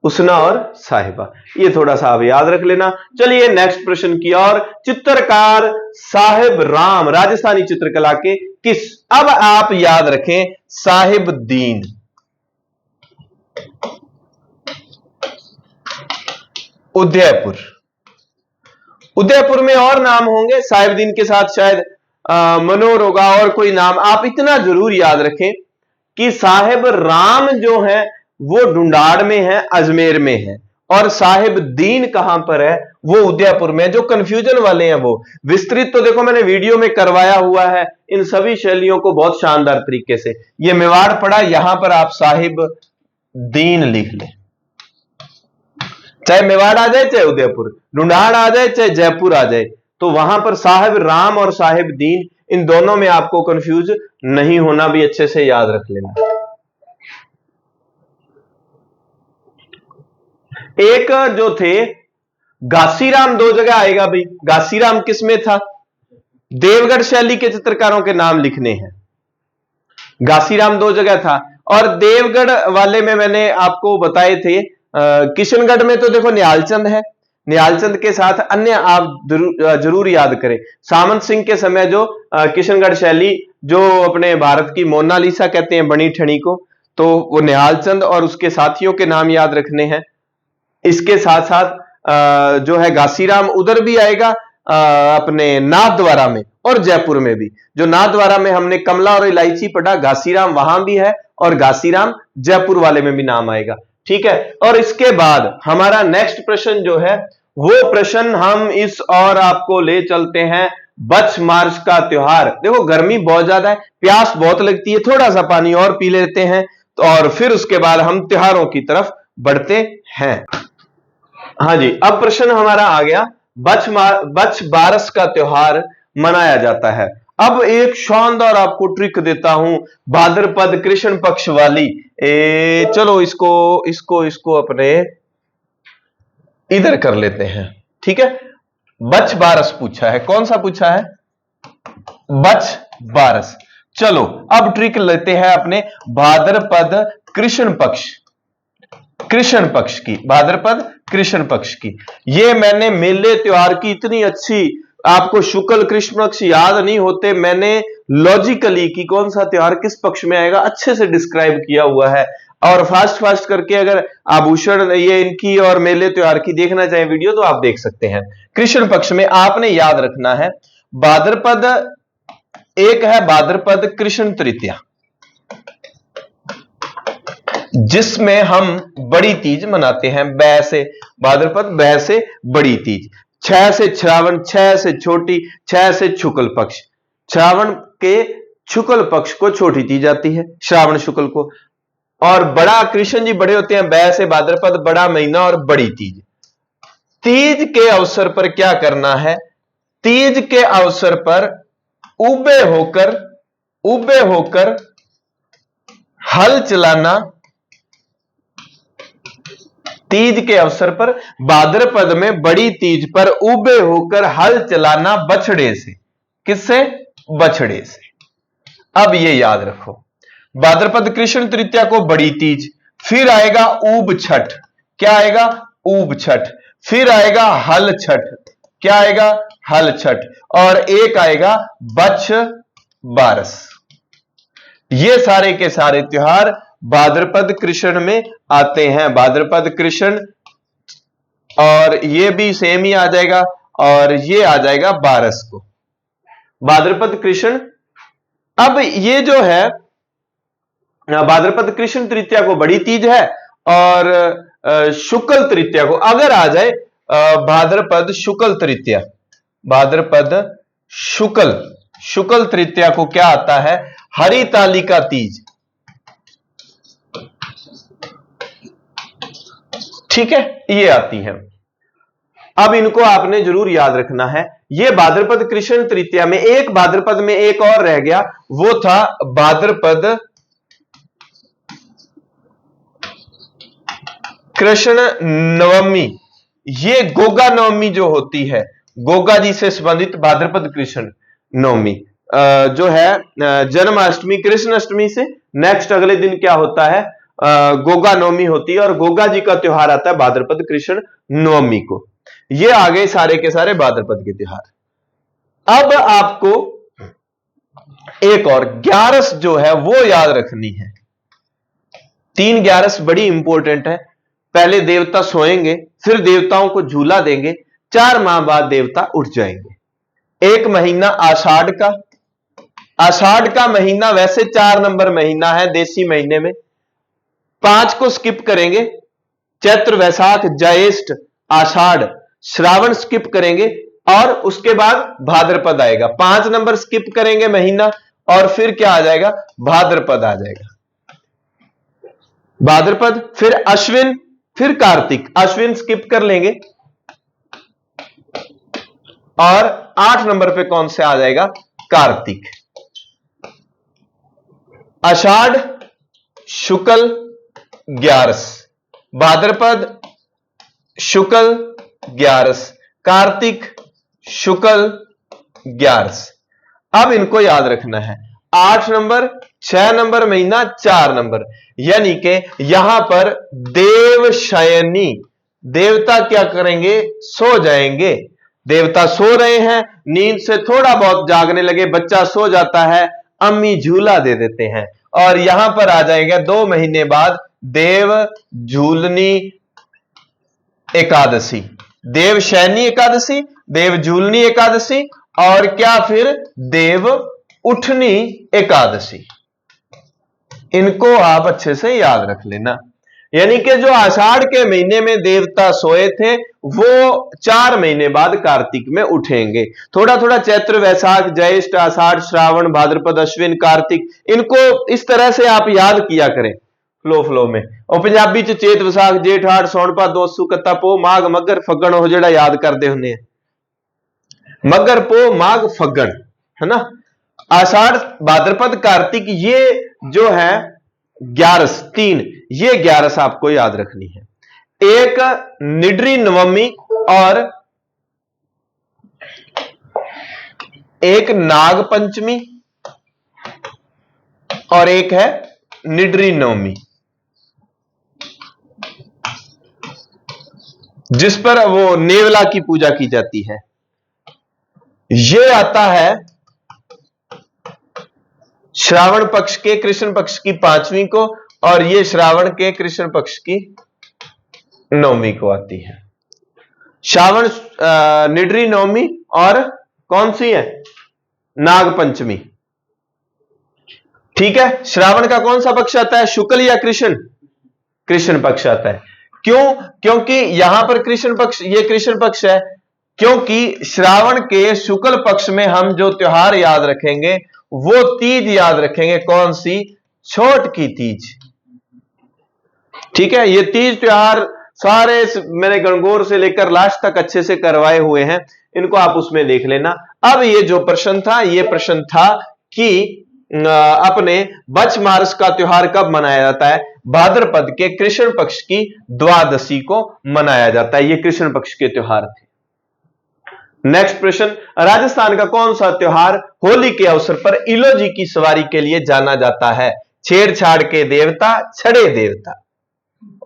उसना और साहिबा, ये थोड़ा सा आप याद रख लेना। चलिए नेक्स्ट प्रश्न की ओर। चित्रकार साहिब राम राजस्थानी चित्रकला के किस? अब आप याद रखें साहिबदीन। उदयपुर, उदयपुर में और नाम होंगे साहिबदीन के साथ, शायद मनोर होगा और कोई नाम। आप इतना जरूर याद रखें कि साहिब राम जो है वो ढूंढाड़ में है, अजमेर में है, और साहिबदीन कहां पर है? वो उदयपुर में। जो कंफ्यूजन वाले हैं वो विस्तृत तो देखो मैंने वीडियो में करवाया हुआ है इन सभी शैलियों को बहुत शानदार तरीके से। ये मेवाड़ पड़ा, यहां पर आप साहिबदीन लिख लें, चाहे मेवाड़ आ जाए, चाहे उदयपुर, ढूंढाड़ आ जाए, चाहे जयपुर आ जाए, तो वहां पर साहिब राम और साहिबदीन, इन दोनों में आपको कंफ्यूज नहीं होना, भी अच्छे से याद रख लेना। एक जो थे घासीराम, 2 जगह आएगा भाई। घासीराम किसमें था? देवगढ़ शैली के चित्रकारों के नाम लिखने हैं। घासीराम 2 जगह था। और देवगढ़ वाले में मैंने आपको बताए थे, किशनगढ़ में तो देखो निहालचंद है, निहालचंद के साथ अन्य आप जरूर याद करें। सामंत सिंह के समय जो किशनगढ़ शैली, जो अपने भारत की मोनालिसा कहते हैं बनी ठनी को, तो वो निहालचंद और उसके साथियों के नाम याद रखने हैं। इसके साथ साथ जो है घासीराम उधर भी आएगा, अपने नाथद्वारा में और जयपुर में भी। जो नाथद्वारा में हमने कमला और इलायची पढ़ा, घासीराम वहां भी है, और घासीराम जयपुर वाले में भी नाम आएगा। ठीक है। और इसके बाद हमारा नेक्स्ट प्रश्न जो है, वो प्रश्न हम इस और आपको ले चलते हैं बच मार्च का त्योहार। देखो गर्मी बहुत ज्यादा है, प्यास बहुत लगती है, थोड़ा सा पानी और पी लेते हैं, तो और फिर उसके बाद हम त्योहारों की तरफ बढ़ते हैं। हाँ जी, अब प्रश्न हमारा आ गया, बच बारस का त्योहार मनाया जाता है। अब एक शानदार आपको ट्रिक देता हूं, भाद्रपद कृष्ण पक्ष वाली। चलो इसको अपने इधर कर लेते हैं। ठीक है, बच बारस पूछा है, कौन सा पूछा है? बच बारस। चलो अब ट्रिक लेते हैं अपने भाद्रपद कृष्ण पक्ष, कृष्ण पक्ष की, भाद्रपद कृष्ण पक्ष की। ये मैंने मेले त्योहार की इतनी अच्छी, आपको शुक्ल कृष्ण पक्ष याद नहीं होते, मैंने लॉजिकली कि कौन सा त्योहार किस पक्ष में आएगा अच्छे से डिस्क्राइब किया हुआ है। और फास्ट करके अगर आभूषण ये इनकी और मेले त्योहार की देखना चाहे वीडियो, तो आप देख सकते हैं। कृष्ण पक्ष में आपने याद रखना है भाद्रपद, एक है भाद्रपद कृष्ण तृतीया, जिसमें हम बड़ी तीज मनाते हैं, बै से भाद्रपद, बै से बड़ी तीज, 6 से श्रावण, 6 से छोटी, 6 से शुक्ल पक्ष, श्रावण के शुक्ल पक्ष को छोटी तीज आती है, श्रावण शुक्ल को। और बड़ा कृष्ण जी बड़े होते हैं, बै से भाद्रपद बड़ा महीना और बड़ी तीज। तीज के अवसर पर क्या करना है? तीज के अवसर पर उबे होकर हल चलाना, तीज के अवसर पर भाद्रपद में बड़ी तीज पर उबे होकर हल चलाना बछड़े से। किससे? बछड़े से। अब ये याद रखो, भाद्रपद कृष्ण तृतीया को बड़ी तीज, फिर आएगा ऊब छठ, क्या आएगा? ऊब छठ, फिर आएगा हल छठ, क्या आएगा? हल छठ, और एक आएगा बछ बारस। ये सारे के सारे त्योहार भाद्रपद कृष्ण में आते हैं। भाद्रपद कृष्ण और ये भी सेम ही आ जाएगा, और ये आ जाएगा 12 को, भाद्रपद कृष्ण। अब ये जो है भाद्रपद कृष्ण तृतीया को बड़ी तीज है, और शुक्ल तृतीया को अगर आ जाए भाद्रपद शुक्ल तृतीया, भाद्रपद शुक्ल तृतीया को क्या आता है, हरितालिका तीज। ठीक है, ये आती है। अब इनको आपने जरूर याद रखना है। ये भाद्रपद कृष्ण तृतीया में एक भाद्रपद में एक और रह गया, वो था भाद्रपद कृष्ण नवमी। ये गोगा नवमी जो होती है, गोगा जी से संबंधित भाद्रपद कृष्ण नवमी जो है जन्माष्टमी कृष्ण अष्टमी से नेक्स्ट अगले दिन क्या होता है, गोगा नवमी होती है, और गोगा जी का त्योहार आता है भाद्रपद कृष्ण नवमी को। ये आ गए सारे के सारे भाद्रपद के त्योहार। अब आपको एक और 11 जो है वो याद रखनी है। 3 11 बड़ी इंपॉर्टेंट है। पहले देवता सोएंगे, फिर देवताओं को झूला देंगे, 4 माह बाद देवता उठ जाएंगे। एक महीना आषाढ़ का, आषाढ़ का महीना वैसे 4 नंबर महीना है देसी महीने में, 5 को स्किप करेंगे, चैत्र वैशाख ज्येष्ठ आषाढ़ श्रावण स्किप करेंगे, और उसके बाद भाद्रपद आएगा। 5 नंबर स्किप करेंगे महीना, और फिर क्या आ जाएगा, भाद्रपद आ जाएगा। भाद्रपद, फिर अश्विन, फिर कार्तिक। अश्विन स्किप कर लेंगे, और 8 नंबर पे कौन से आ जाएगा, कार्तिक। आषाढ़ शुक्ल 11, भाद्रपद शुक्ल 11, कार्तिक शुक्ल 11। अब इनको याद रखना है। 8 नंबर, 6 नंबर महीना, 4 नंबर, यानी कि यहां पर देवशयनी, देवता क्या करेंगे, सो जाएंगे। देवता सो रहे हैं, नींद से थोड़ा बहुत जागने लगे, बच्चा सो जाता है, अम्मी झूला दे देते हैं, और यहां पर आ जाएगा 2 महीने बाद देव झूलनी एकादशी, देवशयनी एकादशी, देव झूलनी एकादशी, और क्या फिर देव उठनी एकादशी। इनको आप अच्छे से याद रख लेना। यानी कि जो आषाढ़ के महीने में देवता सोए थे, वो 4 महीने बाद कार्तिक में उठेंगे। थोड़ा थोड़ा चैत्र वैशाख ज्येष्ठ आषाढ़ श्रावण भाद्रपद अश्विन कार्तिक, इनको इस तरह से आप याद किया करें फ्लो में। और पंजाबी च चेत विसाख जेठ हाड़ सौण भादो असू कत्ता पो माघ मगर फग्गण, हो जेड़ा याद करते होंगे, मगर पो माघ फग्गण, है ना। आषाढ़ भाद्रपद कार्तिक, ये जो है 11 3, ये 11 आपको याद रखनी है। एक निड्री नवमी और एक नाग पंचमी और एक है निड्री नवमी, जिस पर वो नेवला की पूजा की जाती है। ये आता है श्रावण पक्ष के कृष्ण पक्ष की 5वीं को, और ये श्रावण के कृष्ण पक्ष की 9वीं को आती है। श्रावण निड्री नवमी और कौन सी है, नाग पंचमी। ठीक है, श्रावण का कौन सा पक्ष आता है, शुक्ल या कृष्ण, कृष्ण पक्ष आता है। क्यों, क्योंकि यहां पर कृष्ण पक्ष, ये कृष्ण पक्ष है, क्योंकि श्रावण के शुक्ल पक्ष में हम जो त्योहार याद रखेंगे वो तीज याद रखेंगे। कौन सी, छोट की तीज। ठीक है, ये तीज त्योहार सारे मैंने गणगौर से लेकर लास्ट तक अच्छे से करवाए हुए हैं, इनको आप उसमें देख लेना। अब ये जो प्रश्न था, ये प्रश्न था कि अपने बच मार्च का त्योहार कब मनाया जाता है, भाद्रपद के कृष्ण पक्ष की द्वादशी को मनाया जाता है। ये कृष्ण पक्ष के त्योहार थे। नेक्स्ट प्रश्न, राजस्थान का कौन सा त्योहार होली के अवसर पर इलोजी की सवारी के लिए जाना जाता है, छेड़छाड़ के देवता छड़े देवता।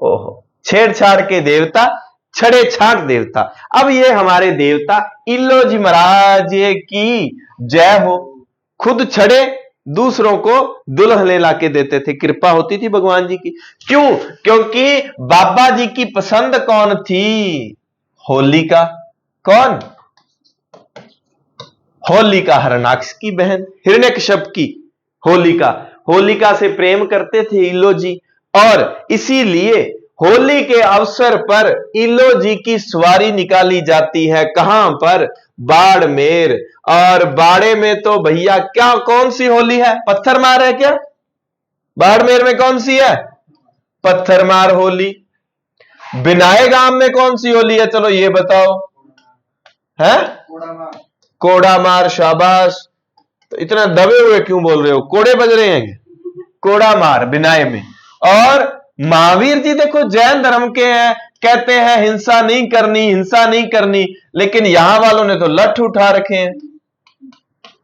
ओहो, छेड़छाड़ के देवता छड़े छाड़ देवता। अब ये हमारे देवता इलोजी महाराज की जय हो, खुद छड़े दूसरों को दुल्हन ला के देते थे, कृपा होती थी भगवान जी की। क्यों, क्योंकि बाबा जी की पसंद कौन थी, होलिका। कौन? होलिका हरणाक्ष की बहन, हिरण्यकश्यप की होलिका। होलिका से प्रेम करते थे इलो जी, और इसीलिए होली के अवसर पर इलो जी की सवारी निकाली जाती है। कहां पर? बाड़मेर। और बाड़े में तो भैया क्या, कौन सी होली है? पत्थर मार है क्या? बाड़मेर में कौन सी है? पत्थर मार होली। बिनाए गांव में कौन सी होली है? चलो ये बताओ। है कोड़ा मार। शाबाश। तो इतना दबे हुए क्यों बोल रहे हो? कोड़े बज रहे हैं? कोड़ा मार बिनाए में। और महावीर जी देखो जैन धर्म के हैं, कहते हैं हिंसा नहीं करनी, हिंसा नहीं करनी, लेकिन यहां वालों ने तो लठ उठा रखे हैं।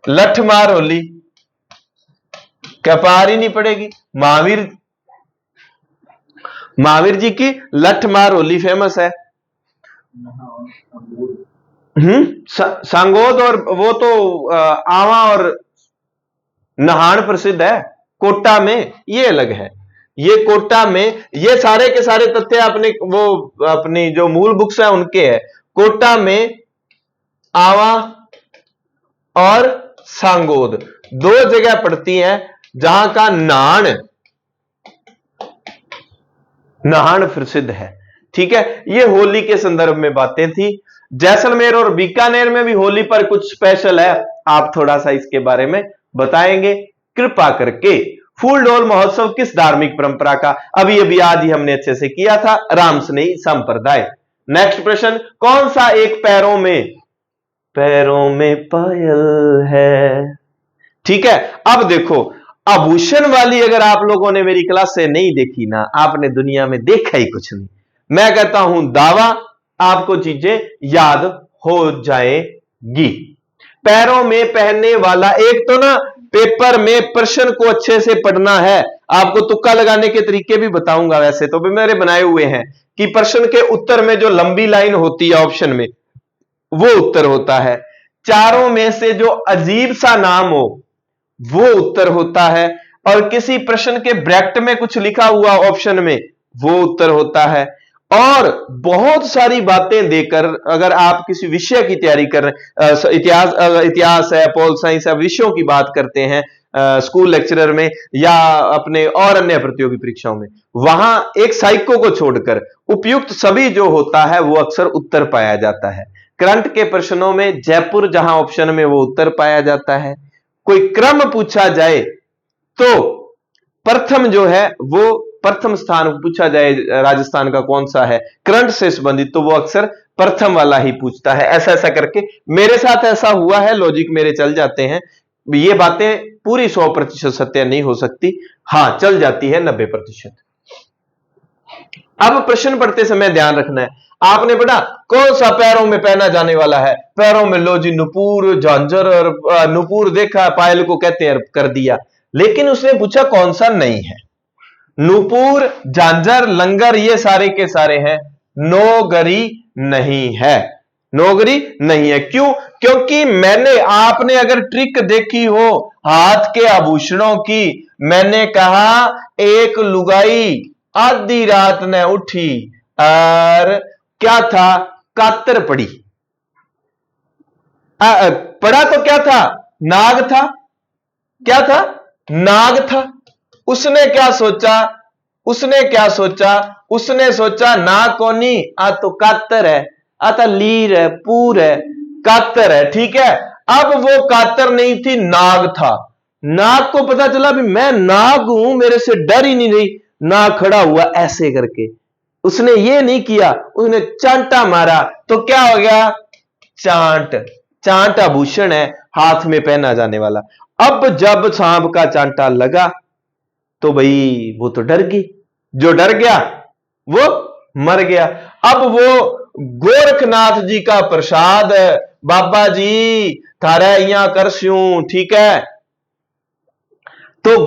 लठ मार होली, क्या पार ही नहीं पड़ेगी? महावीर जी की लठ मार होली फेमस है। सांगोद और वो तो आवा और नहान प्रसिद्ध है। कोटा में ये अलग है। ये कोटा में ये सारे के सारे तथ्य अपनी जो मूल बुक्स है उनके है। कोटा में आवा और सांगोद दो जगह पड़ती हैं जहां का नहान प्रसिद्ध है। ठीक है, ये होली के संदर्भ में बातें थी। जैसलमेर और बीकानेर में भी होली पर कुछ स्पेशल है, आप थोड़ा सा इसके बारे में बताएंगे कृपा करके। फूल डोल महोत्सव किस धार्मिक परंपरा का? अभी आज ही हमने अच्छे से किया था, रामसनेही संप्रदाय। नेक्स्ट प्रश्न, कौन सा एक पैरों में पायल है? ठीक है, अब देखो आभूषण वाली अगर आप लोगों ने मेरी क्लास से नहीं देखी ना, आपने दुनिया में देखा ही कुछ नहीं। मैं कहता हूं दावा, आपको चीजें याद हो जाएगी। पैरों में पहनने वाला, एक तो ना पेपर में प्रश्न को अच्छे से पढ़ना है। आपको तुक्का लगाने के तरीके भी बताऊंगा, वैसे तो भी मेरे बनाए हुए हैं कि प्रश्न के उत्तर में जो लंबी लाइन होती है ऑप्शन में, वो उत्तर होता है। चारों में से जो अजीब सा नाम हो वो उत्तर होता है, और किसी प्रश्न के ब्रैकेट में कुछ लिखा हुआ ऑप्शन में वो उत्तर होता है। और बहुत सारी बातें देकर अगर आप किसी विषय की तैयारी कर रहे हैं, इतिहास है, पॉल साइंस है, विषयों की बात करते हैं स्कूल लेक्चरर में या अपने और अन्य प्रतियोगी परीक्षाओं में, वहां एक साइको को छोड़कर उपयुक्त सभी जो होता है वो अक्सर उत्तर पाया जाता है। करंट के प्रश्नों में जयपुर जहां ऑप्शन में वो उत्तर पाया जाता है। कोई क्रम पूछा जाए तो प्रथम जो है वो प्रथम स्थान पूछा जाए राजस्थान का कौन सा है करंट से संबंधित, तो वो अक्सर प्रथम वाला ही पूछता है। ऐसा करके मेरे साथ ऐसा हुआ है, लॉजिक मेरे चल जाते हैं। ये बातें पूरी 100% सत्य नहीं हो सकती, हां चल जाती है 90%। अब प्रश्न पढ़ते समय ध्यान रखना है, आपने पढ़ा कौन सा पैरों में पहना जाने वाला है? पैरों में लो जी नुपुर, झांझर, और नुपुर देखा पायल को कहते हैं कर दिया, लेकिन उसने पूछा कौन सा नहीं है। नुपुर, झांझर, लंगर ये सारे के सारे हैं, नौगरी नहीं है। नौगरी नहीं है। क्यों? क्योंकि आपने अगर ट्रिक देखी हो हाथ के आभूषणों की, मैंने कहा एक लुगाई आधी रात ने उठी और क्या था? कातर पड़ी। पड़ा तो क्या था? नाग था। क्या था? नाग था। उसने क्या सोचा? उसने सोचा नाग कोनी, आ तो कातर है, आता लीर है, पूर है, कातर है। ठीक है, अब वो कातर नहीं थी, नाग था। नाग को पता चला भी मैं नाग हूं, मेरे से डर ही नहीं रही। नाग खड़ा हुआ ऐसे करके, उसने ये नहीं किया, उसने चांटा मारा, तो क्या हो गया? चांट आभूषण है हाथ में पहना जाने वाला। अब जब सांप का चांटा लगा तो भाई वो तो डर गई, जो डर गया वो मर गया। अब वो गोरखनाथ जी का प्रसाद है, बाबा जी थारा यहां करस्यूं, ठीक है, तो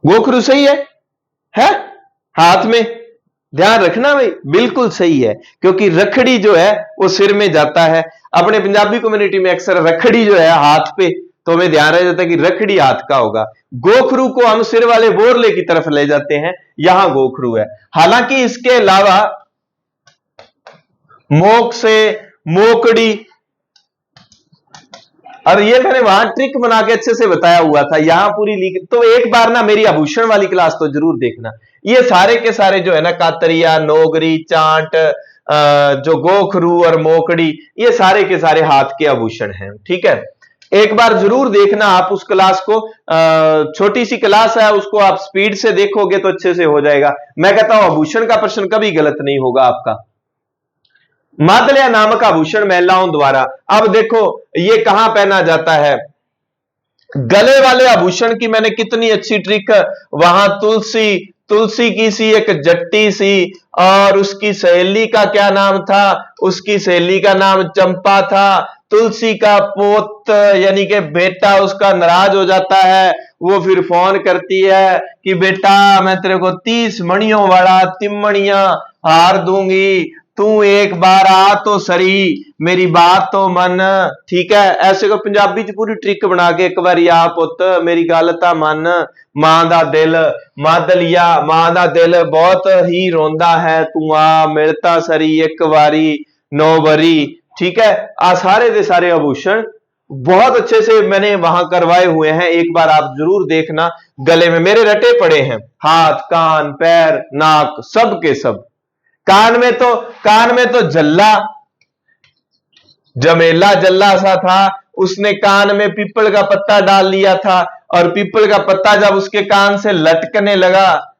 गोखरू सही है हाथ में, ध्यान रखना भाई, बिल्कुल सही है, क्योंकि रखड़ी जो है वो सिर में जाता है। अपने पंजाबी कम्युनिटी में अक्सर रखड़ी जो है हाथ पे तो हमें ध्यान रह जाता है कि रखड़ी हाथ का होगा। गोखरू को हम सिर वाले बोरले की तरफ ले जाते हैं, यहां गोखरू है। हालांकि इसके अलावा मोक से मोकड़ी, और ये मैंने वहां ट्रिक बना के अच्छे से बताया हुआ था, यहां पूरी लीक। तो एक बार ना मेरी आभूषण वाली क्लास तो जरूर देखना। ये सारे के सारे जो है ना, कातरिया, नोगरी, चांट, जो गोखरू और मोकड़ी, ये सारे के सारे हाथ के आभूषण हैं। ठीक है, एक बार जरूर देखना आप उस क्लास को। छोटी सी क्लास है, उसको आप स्पीड से देखोगे तो अच्छे से हो जाएगा। मैं कहता हूं आभूषण का प्रश्न कभी गलत नहीं होगा आपका। मादलिया नामक आभूषण महिलाओं द्वारा, अब देखो ये कहां पहना जाता है। गले वाले आभूषण की मैंने कितनी अच्छी ट्रिक, वहां तुलसी की सी एक जट्टी सी, और उसकी सहेली का क्या नाम था, उसकी सहेली का नाम चंपा था। तुलसी का पोत यानी कि बेटा उसका नाराज हो जाता है, वो फिर फोन करती है कि बेटा मैं तेरे को 30 मणियों वाला तिमणिया हार दूंगी, तू एक बार आ तो सही, मेरी बात तो मन। ठीक है, ऐसे को पंजाबी च पूरी ट्रिक बना के एक बार आ पुत मेरी गल तां मन, मां दा दिल मादलिया, मां दा दिल बहुत ही रोंदा है, तू आ मिलता सरी एक बारी 9 बरी। ठीक है, आ सारे दे सारे आभूषण बहुत अच्छे से मैंने वहां करवाए हुए हैं, एक बार आप जरूर देखना। गले में मेरे रटे पड़े हैं, हाथ, कान, पैर, नाक, सब के सब। कान में तो जल्ला, जमेला जल्ला सा था, उसने कान में पीपल का पत्ता डाल लिया था, और पीपल का पत्ता जब उसके कान से लटकने लगा,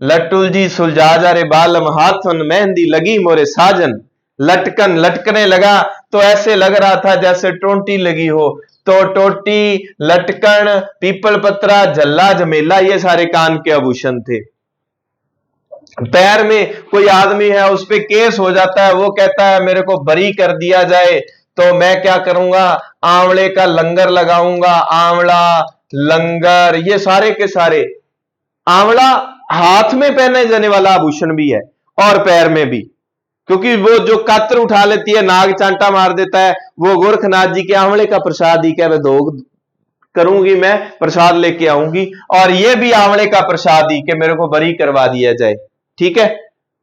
लट्टुल जी सुलझा जा रे बालम, हाथन मेहंदी लगी मोरे साजन, लटकने लगा तो ऐसे लग रहा था जैसे टोंटी लगी हो। तो टोटी, लटकन, पीपल पत्रा, जल्ला, जमेला, ये सारे कान के आभूषण थे। पैर में कोई आदमी है उस पे केस हो जाता है, वो कहता है मेरे को बरी कर दिया जाए, तो मैं क्या करूंगा, आंवले का लंगर लगाऊंगा, आंवला लंगर, ये सारे के सारे। आंवला हाथ में पहने जाने वाला आभूषण भी है और पैर में भी, क्योंकि वो जो कातर उठा लेती है, नाग चांटा मार देता है, वो गोरखनाथ जी के आंवले का प्रसाद ही क्या भोग करूंगी, मैं प्रसाद लेके आऊंगी, और ये भी आंवले का प्रसाद ही कि मेरे को बरी करवा दिया जाए। ठीक है,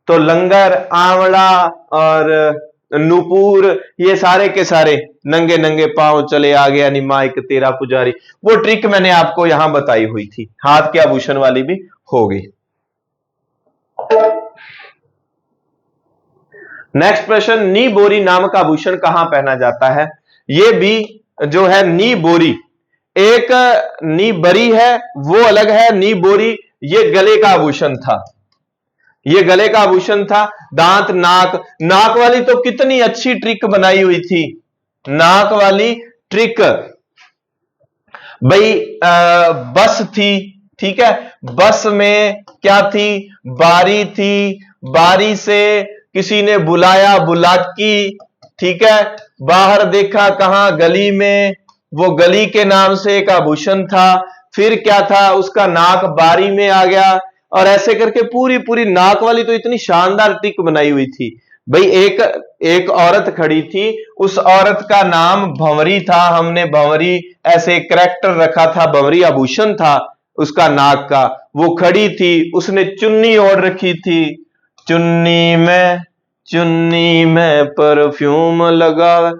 तो लंगर, आंवला और नूपुर, ये सारे के सारे। नंगे नंगे पांव चले आ गया निमाइक तेरा पुजारी, वो ट्रिक मैंने आपको यहां बताई हुई थी, हाथ के आभूषण वाली भी हो गई। नेक्स्ट प्रश्न, नी बोरी नामक आभूषण कहां पहना जाता है। ये भी जो है नी बोरी, एक नी बरी है वो अलग है, नी बोरी ये गले का आभूषण था, ये गले का आभूषण था। दांत, नाक वाली तो कितनी अच्छी ट्रिक बनाई हुई थी, नाक वाली ट्रिक भाई। बस थी, ठीक है, बस में क्या थी, बारी थी, बारी से किसी ने बुलाया, बुलाकी। ठीक है, बाहर देखा कहां, गली में, वो गली के नाम से एक आभूषण था। फिर क्या था, उसका नाक बारी में आ गया, और ऐसे करके पूरी पूरी नाक वाली तो इतनी शानदार ट्रिक बनाई हुई थी भाई। एक औरत खड़ी थी, उस औरत का नाम भंवरी था, हमने भंवरी ऐसे करैक्टर रखा था, भंवरी आभूषण था उसका नाक का। वो खड़ी थी, उसने चुन्नी ओढ़ रखी थी, चुन्नी में परफ्यूम लगा।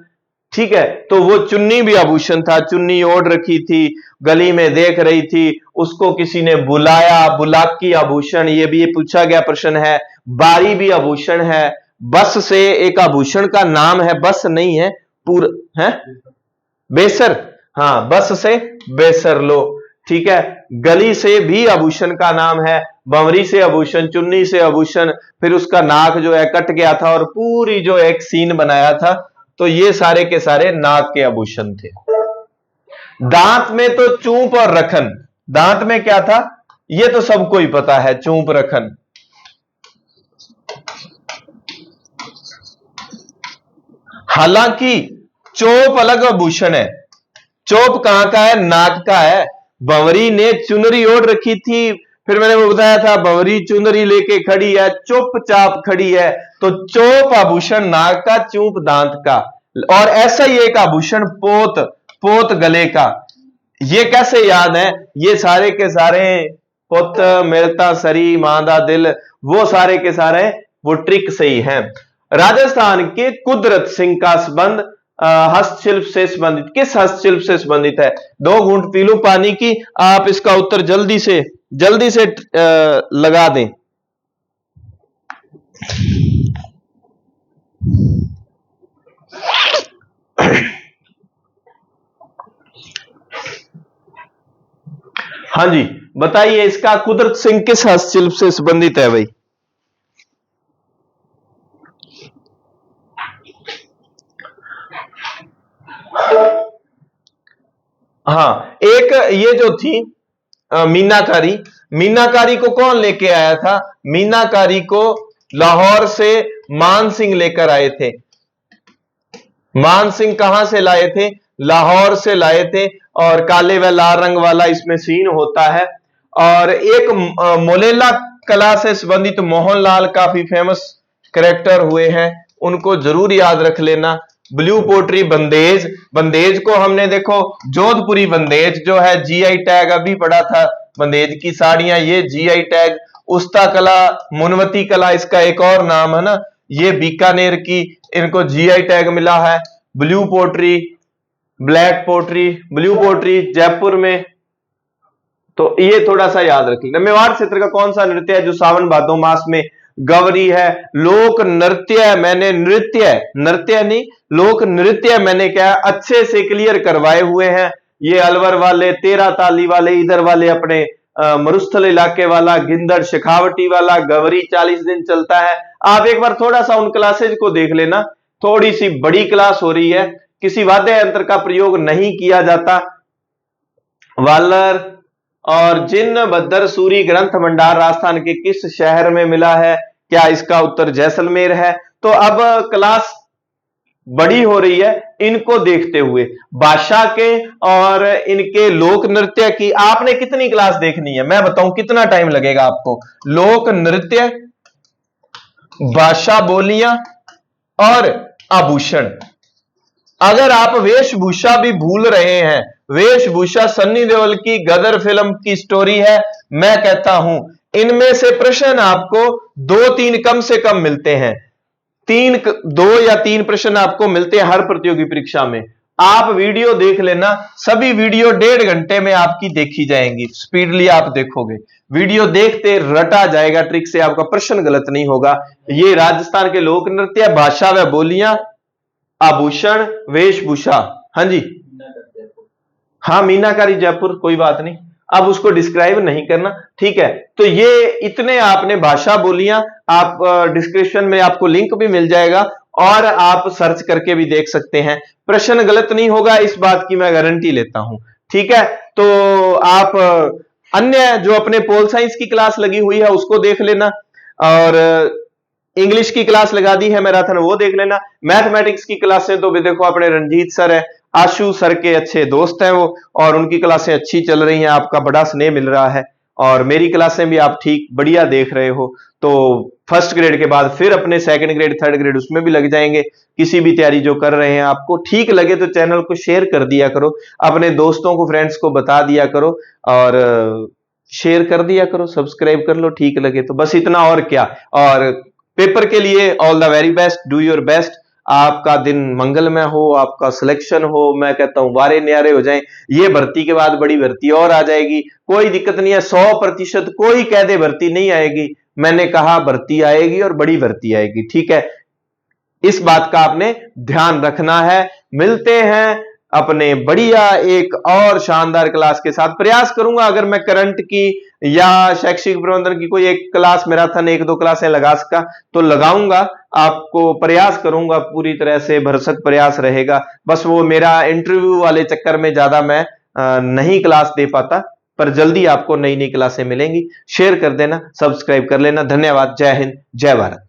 ठीक है, तो वो चुन्नी भी आभूषण था, चुन्नी ओढ़ रखी थी, गली में देख रही थी, उसको किसी ने बुलाया, बुलाकी आभूषण, ये भी पूछा गया प्रश्न है। बारी भी आभूषण है। बस से एक आभूषण का नाम है, बस नहीं है पूरा है, बेसर, हाँ बस से बेसर लो। ठीक है, गली से भी आभूषण का नाम है, बंवरी से आभूषण, चुन्नी से आभूषण, फिर उसका नाक जो है कट गया था और पूरी जो एक सीन बनाया था। तो ये सारे के सारे नाक के आभूषण थे। दांत में तो चूंप और रखन, दांत में क्या था ये तो सबको ही पता है, चूंप रखन। हालांकि चोप अलग आभूषण है, चोप कहां का है, नाक का है। बंवरी ने चुनरी ओढ़ रखी थी, फिर मैंने वो बताया था बंवरी चुनरी लेके खड़ी है, चुपचाप खड़ी है, तो चोप आभूषण नाक का, चूप दांत का। और ऐसा ही एक आभूषण पोत गले का, ये कैसे याद है? ये सारे के सारे पुत मिलता सरी मांदा दिल, वो सारे के सारे वो ट्रिक से ही हैं। राजस्थान के कुदरत सिंह का संबंध हस्तशिल्प से संबंधित, किस हस्तशिल्प से संबंधित है? 2 घूंट पी लूं पानी की, आप इसका उत्तर जल्दी से लगा दें। हाँ जी, बताइए इसका कुदरत सिंह किस हस्तशिल्प से संबंधित है भाई? हाँ, एक ये जो थी मीनाकारी, मीनाकारी को कौन लेके आया था? मीनाकारी को लाहौर से मान सिंह लेकर आए थे। मान सिंह कहां से लाए थे? लाहौर से लाए थे। और काले व लाल रंग वाला इसमें सीन होता है। और एक मोलेला कला से संबंधित मोहनलाल काफी फेमस कैरेक्टर हुए हैं, उनको जरूर याद रख लेना। ब्लू पोट्री बंदेज, बंदेज को हमने देखो जोधपुरी बंदेज जो है जीआई टैग अभी पड़ा था, बंदेज की साड़ियां ये जीआई टैग। उस्ता कला, मुनवती कला इसका एक और नाम है ना, ये बीकानेर की, इनको जीआई टैग मिला है। Blue pottery, black pottery, blue pottery Jaipur में, तो ये थोड़ा सा याद रखिएगा। मेवाड़ क्षेत्र का कौन सा नृत्य है जो सावन भादो मास में गवरी है? लोक नृत्य, मैंने नृत्य नहीं, लोक नृत्य मैंने क्या अच्छे से क्लियर करवाए हुए हैं। ये अलवर वाले, 13 ताली वाले, इधर वाले अपने मरुस्थल इलाके वाला, गिंदड़ शेखावटी वाला, गवरी 40 दिन चलता है। आप एक बार थोड़ा सा उन क्लासेज को देख लेना, थोड़ी सी बड़ी क्लास हो रही है, किसी वाद्य यंत्र का प्रयोग नहीं किया जाता। वालर और जिन्न बद्दर सूरी ग्रंथ भंडार राजस्थान के किस शहर में मिला है? क्या इसका उत्तर जैसलमेर है? तो अब क्लास बड़ी हो रही है, इनको देखते हुए भाषा के और इनके लोक नृत्य की आपने कितनी क्लास देखनी है? मैं बताऊं कितना टाइम लगेगा आपको। लोक नृत्य, भाषा बोलियां और आभूषण। अगर आप वेशभूषा भी भूल रहे हैं, वेशभूषा सन्नी देओल की गदर फिल्म की स्टोरी है, मैं कहता हूं इनमें से प्रश्न आपको 2-3 कम से कम मिलते हैं। 2 या 3 प्रश्न आपको मिलते हैं हर प्रतियोगी परीक्षा में। आप वीडियो देख लेना, सभी वीडियो 1.5 घंटे में आपकी देखी जाएंगी, स्पीडली आप देखोगे, वीडियो देखते रटा जाएगा ट्रिक से, आपका प्रश्न गलत नहीं होगा। ये राजस्थान के लोक नृत्य, भाषा व बोलियां, आभूषण, वेशभूषा। हाँ जी, हाँ मीनाकारी जयपुर, कोई बात नहीं, अब उसको डिस्क्राइब नहीं करना, ठीक है। तो ये इतने आपने भाषा बोलियां, आप डिस्क्रिप्शन में आपको लिंक भी मिल जाएगा और आप सर्च करके भी देख सकते हैं, प्रश्न गलत नहीं होगा, इस बात की मैं गारंटी लेता हूं, ठीक है। तो आप अन्य जो अपने पोल साइंस की क्लास लगी हुई है उसको देख लेना, और इंग्लिश की क्लास लगा दी है मैराथन, वो देख लेना। मैथमेटिक्स की क्लासें तो भी देखो अपने रंजीत सर है, आशु सर के अच्छे दोस्त हैं वो, और उनकी क्लासें अच्छी चल रही हैं, आपका बड़ा स्नेह मिल रहा है। और मेरी क्लासें भी आप ठीक बढ़िया देख रहे हो, तो फर्स्ट ग्रेड के बाद फिर अपने सेकंड ग्रेड, थर्ड ग्रेड उसमें भी लग जाएंगे। किसी भी तैयारी जो कर रहे हैं आपको ठीक लगे तो चैनल को शेयर कर दिया करो, अपने दोस्तों को, फ्रेंड्स को बता दिया करो, और शेयर कर दिया करो, सब्सक्राइब कर लो ठीक लगे तो, बस इतना और क्या। और पेपर के लिए all the very best, do your best, आपका दिन मंगलमय हो, आपका सिलेक्शन हो, मैं कहता हूं वारे न्यारे हो जाएं। ये भर्ती के बाद बड़ी भर्ती और आ जाएगी, कोई दिक्कत नहीं है, 100% कोई कह दे भर्ती नहीं आएगी, मैंने कहा भर्ती आएगी और बड़ी भर्ती आएगी, ठीक है। इस बात का आपने ध्यान रखना है। मिलते हैं अपने बढ़िया एक और शानदार क्लास के साथ। प्रयास करूंगा अगर मैं करंट की या शैक्षिक प्रबंधन की कोई एक क्लास मैराथन 1-2 क्लासें लगा सका तो लगाऊंगा, आपको प्रयास करूंगा, पूरी तरह से भरसक प्रयास रहेगा। बस वो मेरा इंटरव्यू वाले चक्कर में ज्यादा मैं नहीं क्लास दे पाता, पर जल्दी आपको नई नई क्लासें मिलेंगी। शेयर कर देना, सब्सक्राइब कर लेना। धन्यवाद, जय हिंद, जय भारत।